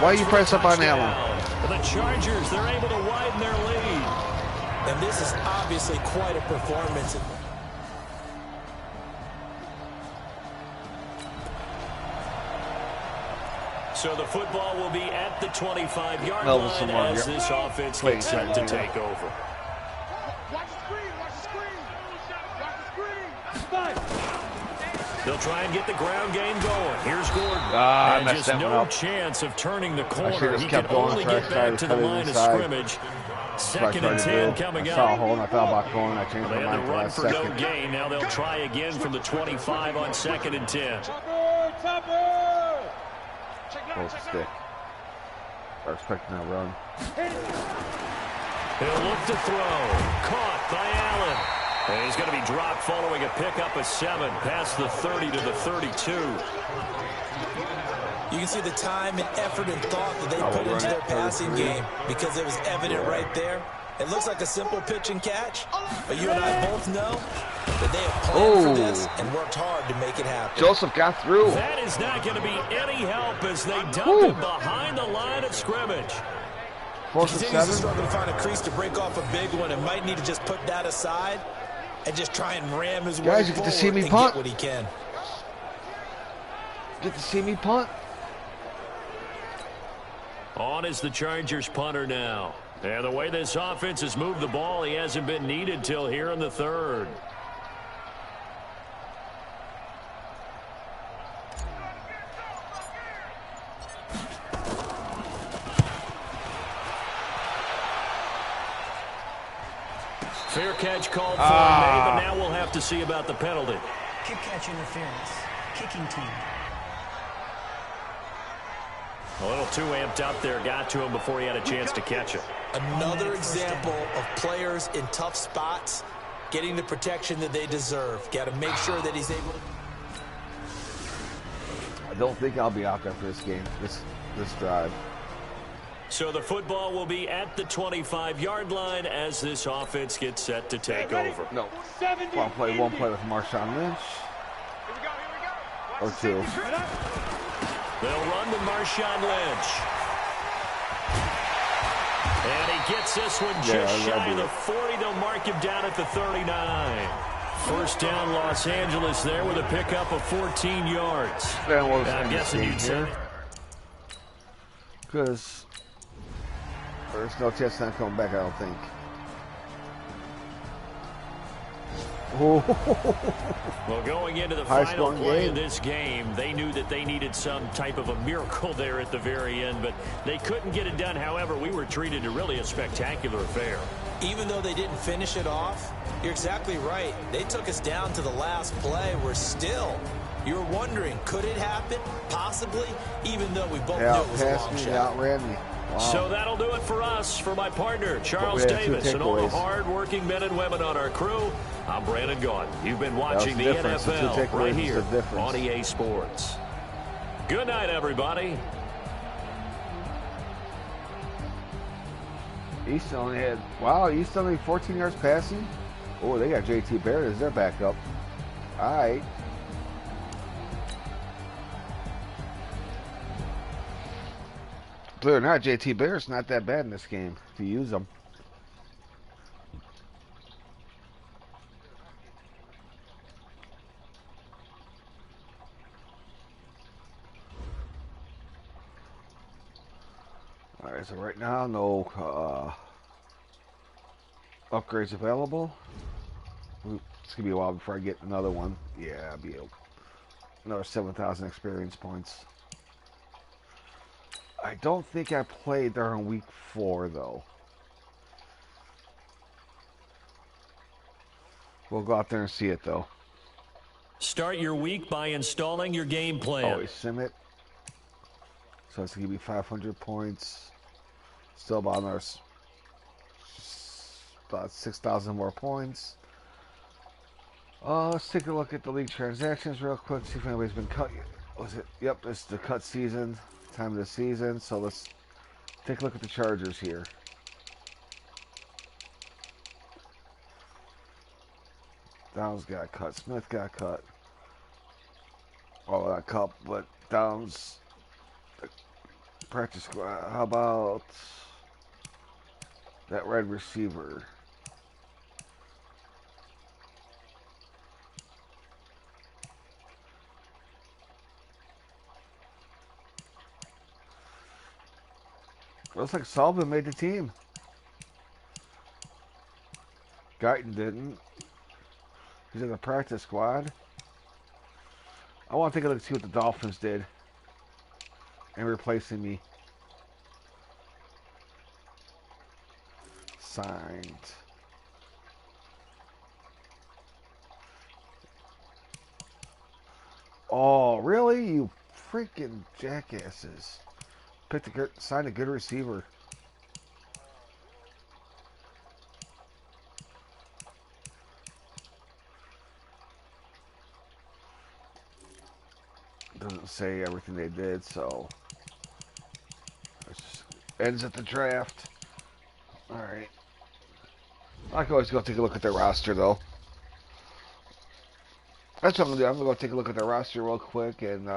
Speaker 1: Why you press up on Allen?
Speaker 5: The Chargers, they're able to widen their lead.
Speaker 8: And this is obviously quite a performance.
Speaker 5: So the football will be at the 25-yard line as this offense gets set to take over.
Speaker 9: Watch the screen, watch the screen. Watch the screen.
Speaker 5: They'll try and get the ground game going. Here's Gordon.
Speaker 1: I
Speaker 5: and
Speaker 1: messed
Speaker 5: just
Speaker 1: that one
Speaker 5: no
Speaker 1: up.
Speaker 5: chance of turning the
Speaker 1: I
Speaker 5: corner.
Speaker 1: should've
Speaker 5: He
Speaker 1: kept
Speaker 5: can
Speaker 1: going
Speaker 5: only
Speaker 1: for
Speaker 5: get back to the line of scrimmage. Second and 10 coming
Speaker 1: I saw a
Speaker 5: up.
Speaker 1: hole and I thought about going. I changed
Speaker 5: They
Speaker 1: my
Speaker 5: had
Speaker 1: mind
Speaker 5: to
Speaker 1: for
Speaker 5: run
Speaker 1: last
Speaker 5: for
Speaker 1: second.
Speaker 5: no gain. Now they'll try again from the 25 on 2nd and 10.
Speaker 1: Hold the stick. Start expecting that run.
Speaker 5: He'll look to throw. Caught by Allen. And he's going to be dropped following a pickup of 7 past the 30 to the 32.
Speaker 8: You can see the time and effort and thought that they put into their passing game because it was evident right there. It looks like a simple pitch and catch, but you and I both know that they have planned for this and worked hard to make it happen.
Speaker 1: Joseph got through.
Speaker 5: That is not going to be any help as they dump him behind the line of scrimmage.
Speaker 1: 4th and 7.
Speaker 8: Struggle to find a crease to break off a big one and might need to just put that aside and just try and ram his way
Speaker 1: Guys, you get to see me punt.
Speaker 8: get what he can.
Speaker 1: Get to see me punt.
Speaker 5: On is the Chargers punter now. And the way this offense has moved the ball, he hasn't been needed till here in the 3rd. Fair catch called for May, but now we'll have to see about the penalty.
Speaker 10: Kick catch interference. Kicking team.
Speaker 5: A little too amped up there, got to him before he had a chance to catch it.
Speaker 8: Another example of players in tough spots getting the protection that they deserve. Got to make sure that he's able to.
Speaker 1: I don't think I'll be out there for this game, this drive.
Speaker 5: So the football will be at the 25-yard line as this offense gets set to take over.
Speaker 1: No. One play with Marshawn Lynch. Or 2.
Speaker 5: They'll run to Marshawn Lynch. And he gets this one just shy of the 40. They'll mark him down at the 39. First down, Los Angeles there with a pickup of 14 yards. I'm guessing you'd say.
Speaker 1: Because there's no chance I'm coming back, I don't think.
Speaker 5: Well, going into the final play of this game, they knew that they needed some type of a miracle there at the very end, but they couldn't get it done. However, we were treated to really a spectacular affair.
Speaker 8: Even though they didn't finish it off, you're exactly right. They took us down to the last play. We're still, you're wondering, could it happen? Possibly, even though we both knew it was a long shot.
Speaker 1: Outran me.
Speaker 5: So that'll do it for us. For my partner, Charles
Speaker 1: We had two
Speaker 5: Davis, and all the
Speaker 1: takeaways.
Speaker 5: hard-working men and women on our crew, I'm Brandon Gaudin. You've been
Speaker 1: was
Speaker 5: watching
Speaker 1: the
Speaker 5: the
Speaker 1: difference. The two
Speaker 5: NFL
Speaker 1: takeaways
Speaker 5: right
Speaker 1: was
Speaker 5: here
Speaker 1: the difference.
Speaker 5: on EA Sports. Good night, everybody.
Speaker 1: East only had, East only 14 yards passing. Oh, they got JT Barrett as their backup. All right. Believe it or not, JT Barrett's not that bad in this game if you use him. All right, so right now, no upgrades available. It's gonna be a while before I get another one. Yeah, it'll be another 7,000 experience points. I don't think I played during week 4 though. We'll go out there and see it though.
Speaker 5: Start your week by installing your game plan.
Speaker 1: Always sim it. So it's gonna be 500 points. Still about another about 6,000 more points. Let's take a look at the league transactions real quick. See if anybody's been cut yet. Was it? Yep, it's the cut season. Time of the season. So let's take a look at the Chargers here. Downs got cut. Smith got cut. Oh, got cut, but Downs practice squad. How about that red receiver? Looks like Sullivan made the team. Guyton didn't. He's in the practice squad. I want to take a look and see what the Dolphins did in replacing me. Signed. Oh, really? You freaking jackasses. Signed a good receiver. Doesn't say everything they did, so it ends at the draft. Alright. I can always go take a look at their roster, though. That's what I'm going to do. I'm going to go take a look at their roster real quick, and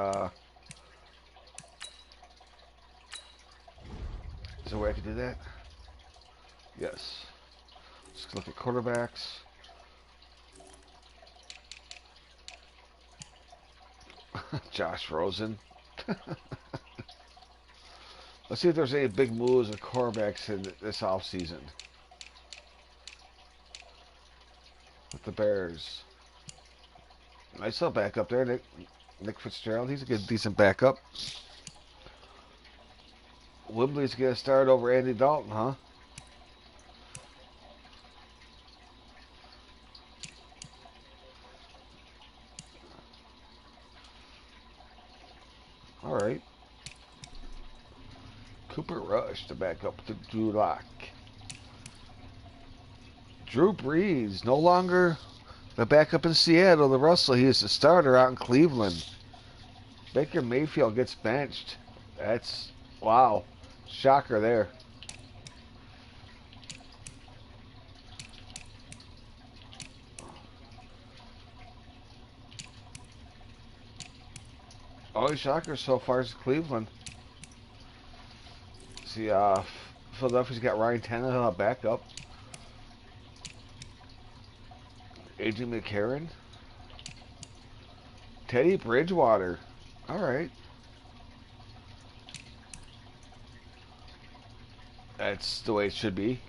Speaker 1: is there a way I can do that? Yes. Let's look at quarterbacks. Josh Rosen. Let's see if there's any big moves of quarterbacks in this offseason. With the Bears. Nice little backup there, Nick Fitzgerald. He's a good, decent backup. Wimbley's going to start over Andy Dalton, huh? All right. Cooper Rush to back up to Drew Lock. Drew Brees, no longer the backup in Seattle. The Russell, he is the starter out in Cleveland. Baker Mayfield gets benched. That's, wow. Shocker there. Only shocker so far is Cleveland. See, Philadelphia's got Ryan Tannehill backup. A.J. McCarron. Teddy Bridgewater. All right. That's the way it should be.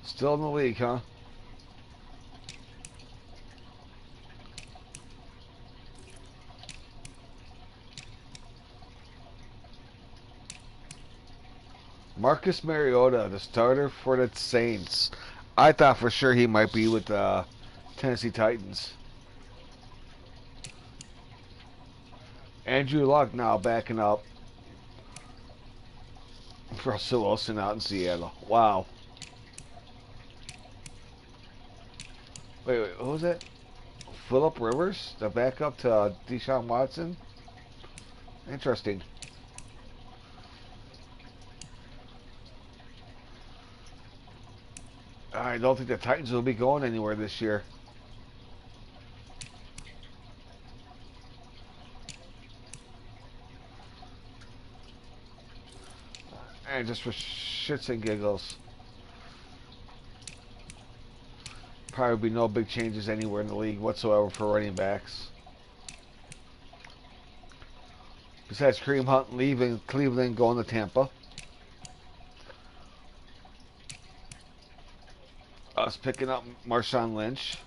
Speaker 1: Still in the league, huh? Marcus Mariota, the starter for the Saints. I thought for sure he might be with Tennessee Titans. Andrew Luck now backing up Russell Wilson out in Seattle. Wow. Wait, who was that? Phillip Rivers, the backup to Deshaun Watson? Interesting. I don't think the Titans will be going anywhere this year. And just for shits and giggles. Probably be no big changes anywhere in the league whatsoever for running backs. Besides Kareem Hunt leaving Cleveland, going to Tampa. Us picking up Marshawn Lynch.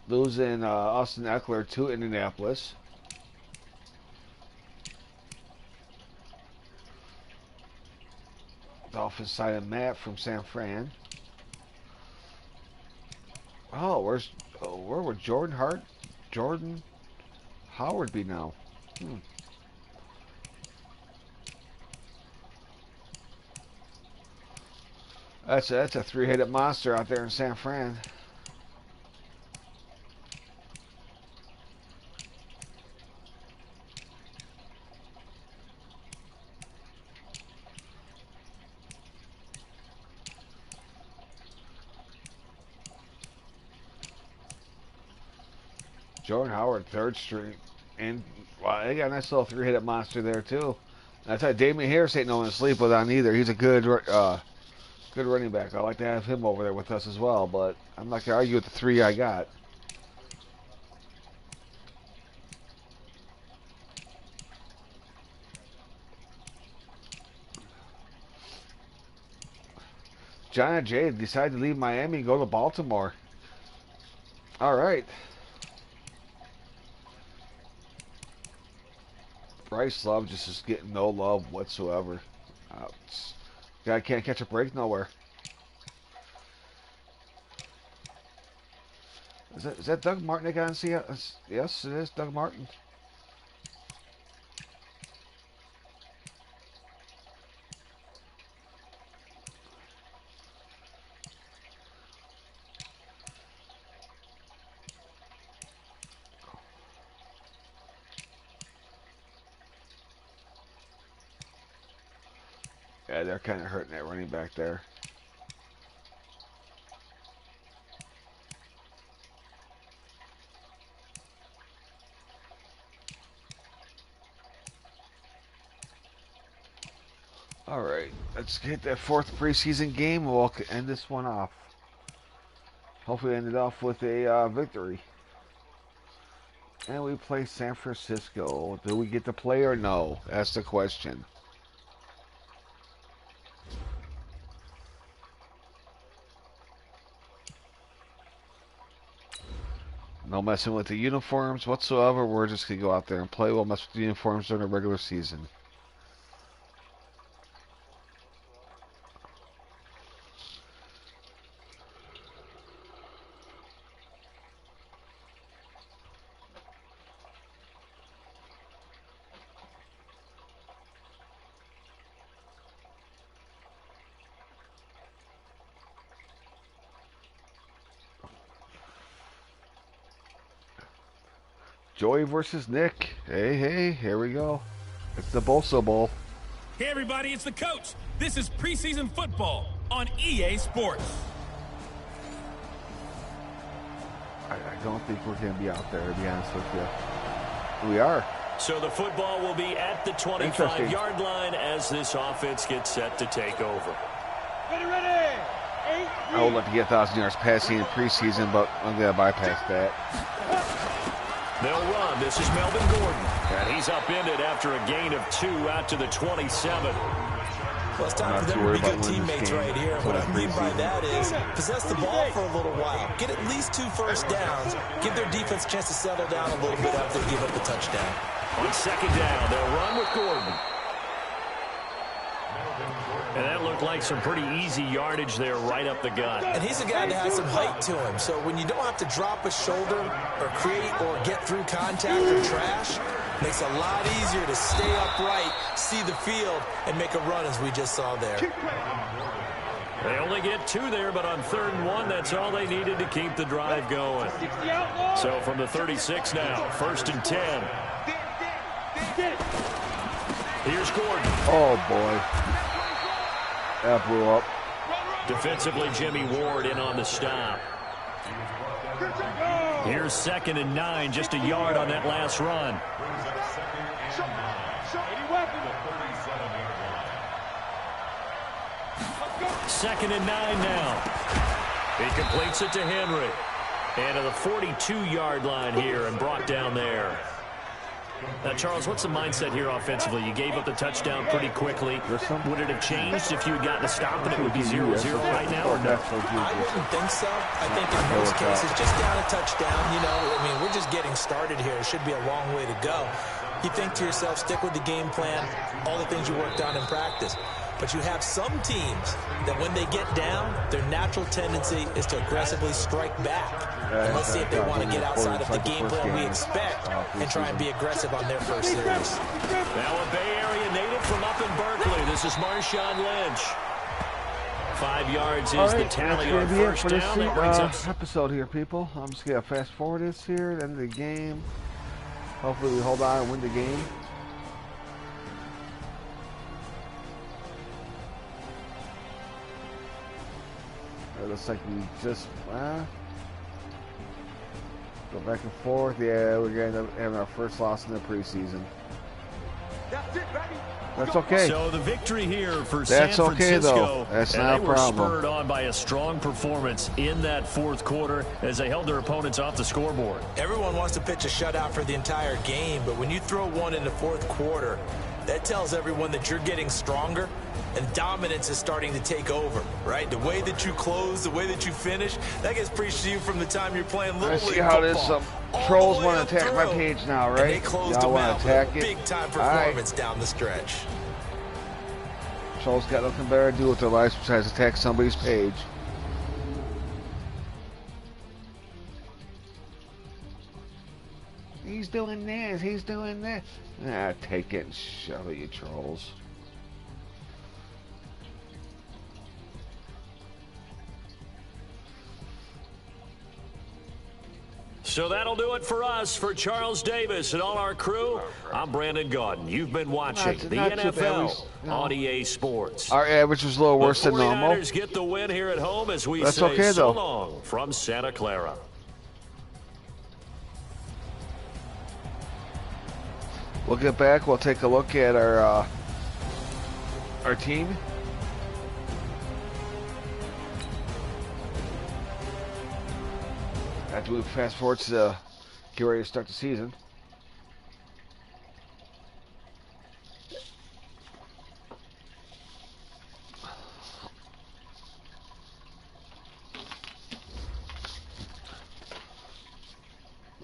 Speaker 1: Losing Austin Eckler to Indianapolis. Dolphins signing Matt from San Fran. Oh, where would Jordan Howard be now? That's a three-headed monster out there in San Fran. Jordan Howard, third string. And wow, they got a nice little three-headed monster there, too. And I tell you, Damian Harris ain't no one to sleep with on either. He's a good running back. I like to have him over there with us as well, but I'm not going to argue with the three I got. John and Jay decided to leave Miami and go to Baltimore. All right. Bryce Love just is getting no love whatsoever. Guy can't catch a break nowhere. Is that Doug Martin they got in Seattle? Yes, it is Doug Martin. Yeah, they're kind of hurting that running back there. All right, let's get that fourth preseason game. We'll end this one off. Hopefully end it off with a victory. And we play San Francisco. Do we get to play or no? That's the question. No messing with the uniforms whatsoever. We're just going to go out there and play. We'll mess with the uniforms during the regular season. Joey versus Nick. Hey, here we go. It's the Bosa Bowl.
Speaker 7: Hey, everybody, it's the coach. This is preseason football on EA Sports.
Speaker 1: I don't think we're going to be out there, to be honest with you. We are.
Speaker 5: So the football will be at the 25-yard line as this offense gets set to take over.
Speaker 9: Ready.
Speaker 1: I would like to get 1,000 yards passing in preseason, but I'm going to bypass that.
Speaker 5: They'll run. This is Melvin Gordon. And he's upended after a gain of 2 out to the 27.
Speaker 8: Well, it's time for them to be good teammates right here. What I mean by that is possess the ball for a little while. Get at least 2 first downs. Give their defense a chance to settle down a little bit after they give up the touchdown.
Speaker 5: On second down, they'll run with Gordon. And that looked like some pretty easy yardage there right up the gut.
Speaker 8: And he's a guy that has some height to him. So when you don't have to drop a shoulder or create or get through contact or trash, it makes it a lot easier to stay upright, see the field, and make a run as we just saw there.
Speaker 5: They only get 2 there, but on 3rd and 1, that's all they needed to keep the drive going. So from the 36 now, 1st and 10. Here's Gordon.
Speaker 1: Oh, boy. That blew up.
Speaker 5: Defensively, Jimmy Ward in on the stop. Here's 2nd and 9, just a yard on that last run. Second and 9 now. He completes it to Henry. And to the 42-yard line here and brought down there. Now, Charles, what's the mindset here offensively? You gave up the touchdown pretty quickly. Would it have changed if you had gotten a stop and it would be 0-0 right now, or no?
Speaker 8: I wouldn't think so. I think in most cases, just down a touchdown, you know, I mean, we're just getting started here. It should be a long way to go. You think to yourself, stick with the game plan, all the things you worked on in practice. But you have some teams that when they get down, their natural tendency is to aggressively strike back. And let's see if they want to get outside of the game plan we expect and try and be aggressive on their first series.
Speaker 5: Now a Bay Area native from up in Berkeley. This is Marshawn Lynch. 5 yards is the tally on first down. That brings us
Speaker 1: episode here, people. I'm just going to fast forward this here, end of the game. Hopefully we hold on and win the game. It looks like we just go back and forth. Yeah, we're going to end up having our first loss in the preseason. That's okay.
Speaker 5: So the victory here for San Francisco.
Speaker 1: That's okay, though. That's not a problem.
Speaker 5: They were spurred on by a strong performance in that 4th quarter as they held their opponents off the scoreboard.
Speaker 8: Everyone wants to pitch a shutout for the entire game, but when you throw one in the 4th quarter, that tells everyone that you're getting stronger and dominance is starting to take over, right? The way that you close, the way that you finish, that gets preached to you from the time you're playing Little League football.
Speaker 1: I see how this trolls want to attack my page now, right?
Speaker 8: And they closed them out with a big-time performance down the stretch.
Speaker 1: Trolls got nothing better to do with their lives besides attack somebody's page. He's doing this, he's doing this. Ah, take it and shove it, you trolls.
Speaker 5: So that'll do it for us. For Charles Davis and all our crew, I'm Brandon Gaudin. You've been watching the NFL on EA Sports.
Speaker 1: Our average was a little worse than normal.
Speaker 5: The 49ers get the win here at home as we say so long from Santa Clara.
Speaker 1: We'll get back. We'll take a look at our team. After we fast forward to get ready to start the season.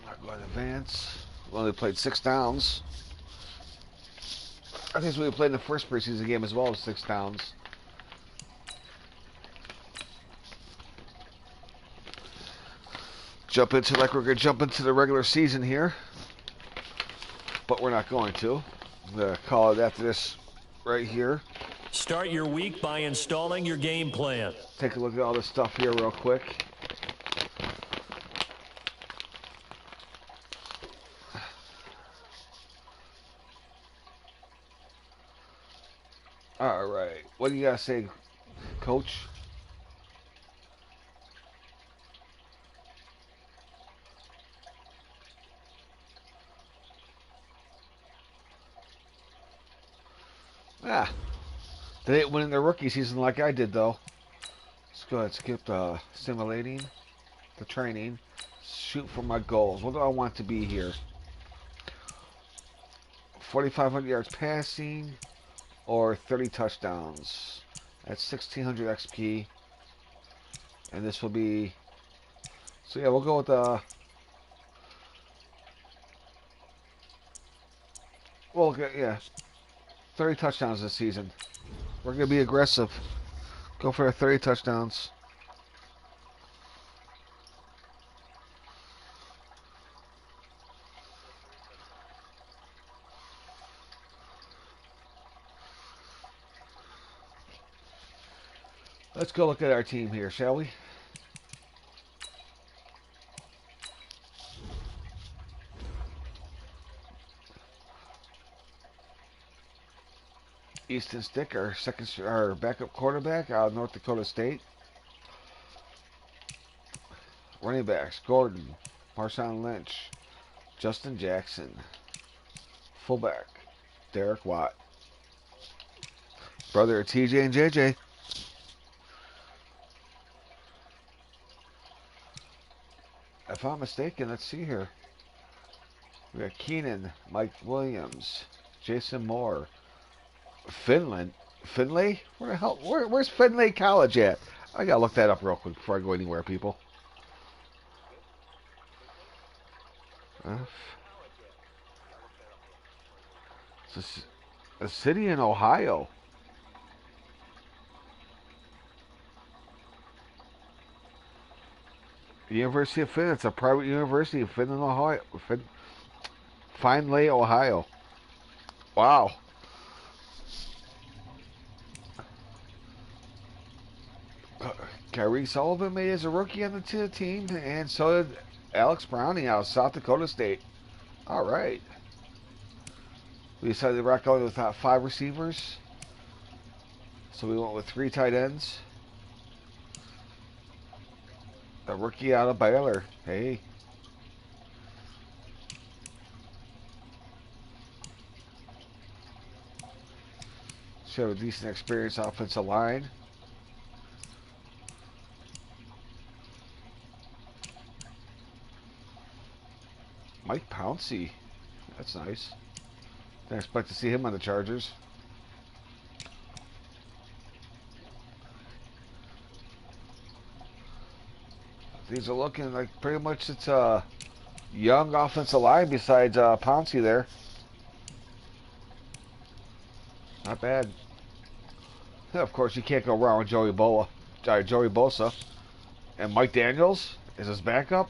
Speaker 1: Not going to advance. We only played 6 downs. I think we played in the first preseason game as well as 6 downs. Jump into like we're going to jump into the regular season here. But we're not going to. I'm going to call it after this right here.
Speaker 5: Start your week by installing your game plan.
Speaker 1: Take a look at all this stuff here real quick. All right. What do you got to say, Coach? They didn't win in their rookie season like I did, though. Let's go ahead and skip simulating the training. Shoot for my goals. What do I want to be here? 4,500 yards passing or 30 touchdowns. That's 1,600 XP. And this will be... So, yeah, we'll go with the... Well, yeah. 30 touchdowns this season. We're going to be aggressive. Go for 30 touchdowns. Let's go look at our team here, shall we? Easton Stick, our backup quarterback out of North Dakota State. Running backs: Gordon, Marshawn Lynch, Justin Jackson. Fullback: Derek Watt. Brother of TJ and JJ. If I'm not mistaken, let's see here. We got Keenan, Mike Williams, Jason Moore, Finley? Where the hell? Where's Finley College at? I gotta look that up real quick before I go anywhere, people. It's a city in Ohio. University of Finn. It's a private university in Findlay, Ohio. Findlay, Ohio. Wow. Kyrie Sullivan made as a rookie on the team, and so did Alex Browning out of South Dakota State. All right. We decided to rock out with 5 receivers. So we went with 3 tight ends. A rookie out of Baylor. Hey. Show a decent experience offensive line. Mike Pouncey. That's nice. Didn't expect to see him on the Chargers. These are looking like pretty much it's a young offensive line besides Pouncey there. Not bad. Yeah, of course, you can't go wrong with Joey Bosa. And Mike Daniels is his backup.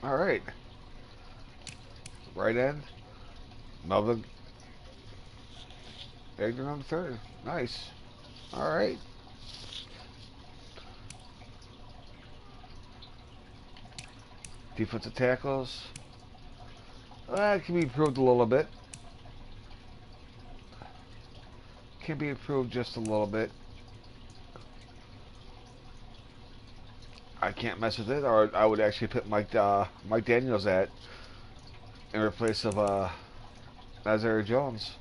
Speaker 1: All right. Right end. Melvin Gagnon on the third. Nice. All right. Defensive tackles. That can be improved a little bit. Can be improved just a little bit. I can't mess with it, or I would actually put Mike Daniels at in replace of Nazir Jones.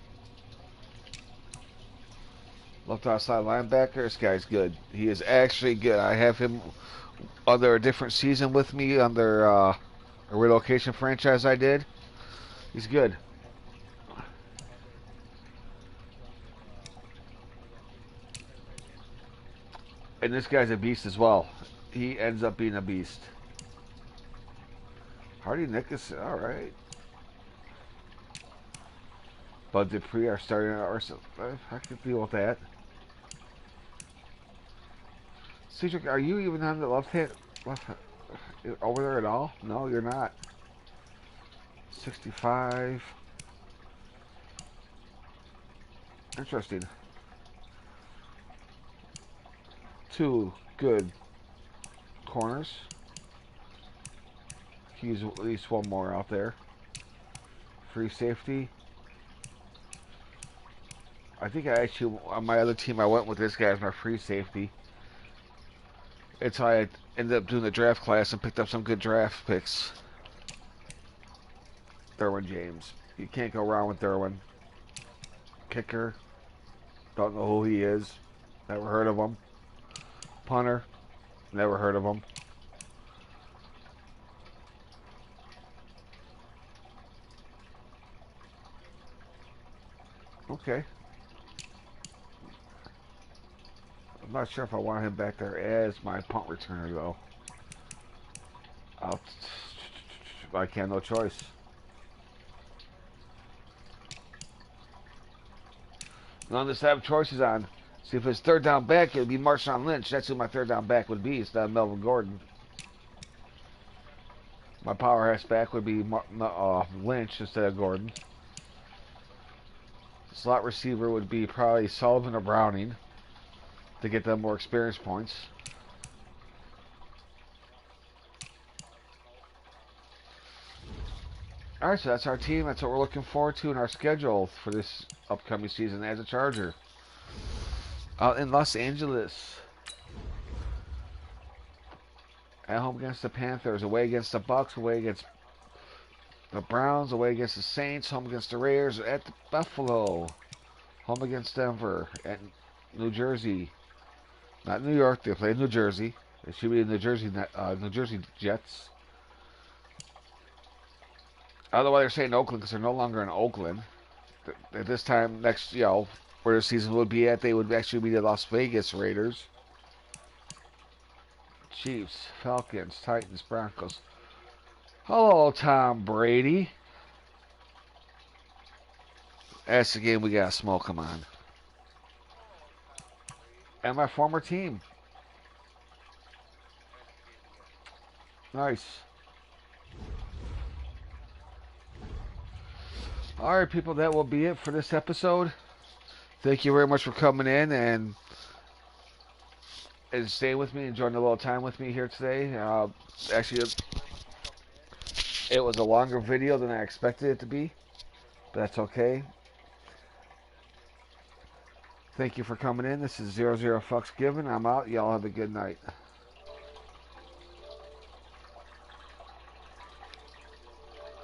Speaker 1: Left outside linebacker. This guy's good. He is actually good. I have him under a different season with me under a relocation franchise I did. He's good. And this guy's a beast as well. He ends up being a beast. Hardy Nickerson, all right. Bud Dupree, our starting Arsenal. I can deal with that. Cedric, are you even on the left over there at all? No, you're not. 65. Interesting. 2 good corners. Use at least 1 more out there. Free safety. I think I actually, on my other team, I went with this guy as my free safety. It's how I ended up doing the draft class and picked up some good draft picks. Derwin James. You can't go wrong with Derwin. Kicker. Don't know who he is. Never heard of him. Punter. Never heard of him. Okay. I'm not sure if I want him back there as my punt returner, though. I can't, no choice. On this I have choices on. See, if it's third down back, it would be Marshawn Lynch. That's who my third down back would be instead of Melvin Gordon. My powerhouse back would be Lynch instead of Gordon. Slot receiver would be probably Sullivan or Browning to get them more experience points. Alright, so that's our team. That's what we're looking forward to in our schedule for this upcoming season as a Charger. In Los Angeles. At home against the Panthers, away against the Bucks, away against the Browns, away against the Saints, home against the Raiders, at Buffalo, home against Denver, at New Jersey. Not New York, they play New Jersey. It should be the New Jersey Jets. Otherwise, they're saying Oakland because they're no longer in Oakland. At this time, next, where the season would be at, they would actually be the Las Vegas Raiders. Chiefs, Falcons, Titans, Broncos. Hello, Tom Brady. That's the game we got to smoke him on. And my former team. Nice. Alright, people, that will be it for this episode. Thank you very much for coming in and staying with me, enjoying a little time with me here today. Actually, it was a longer video than I expected it to be, but that's okay. Thank you for coming in. This is 00 Fucks Given. I'm out. Y'all have a good night.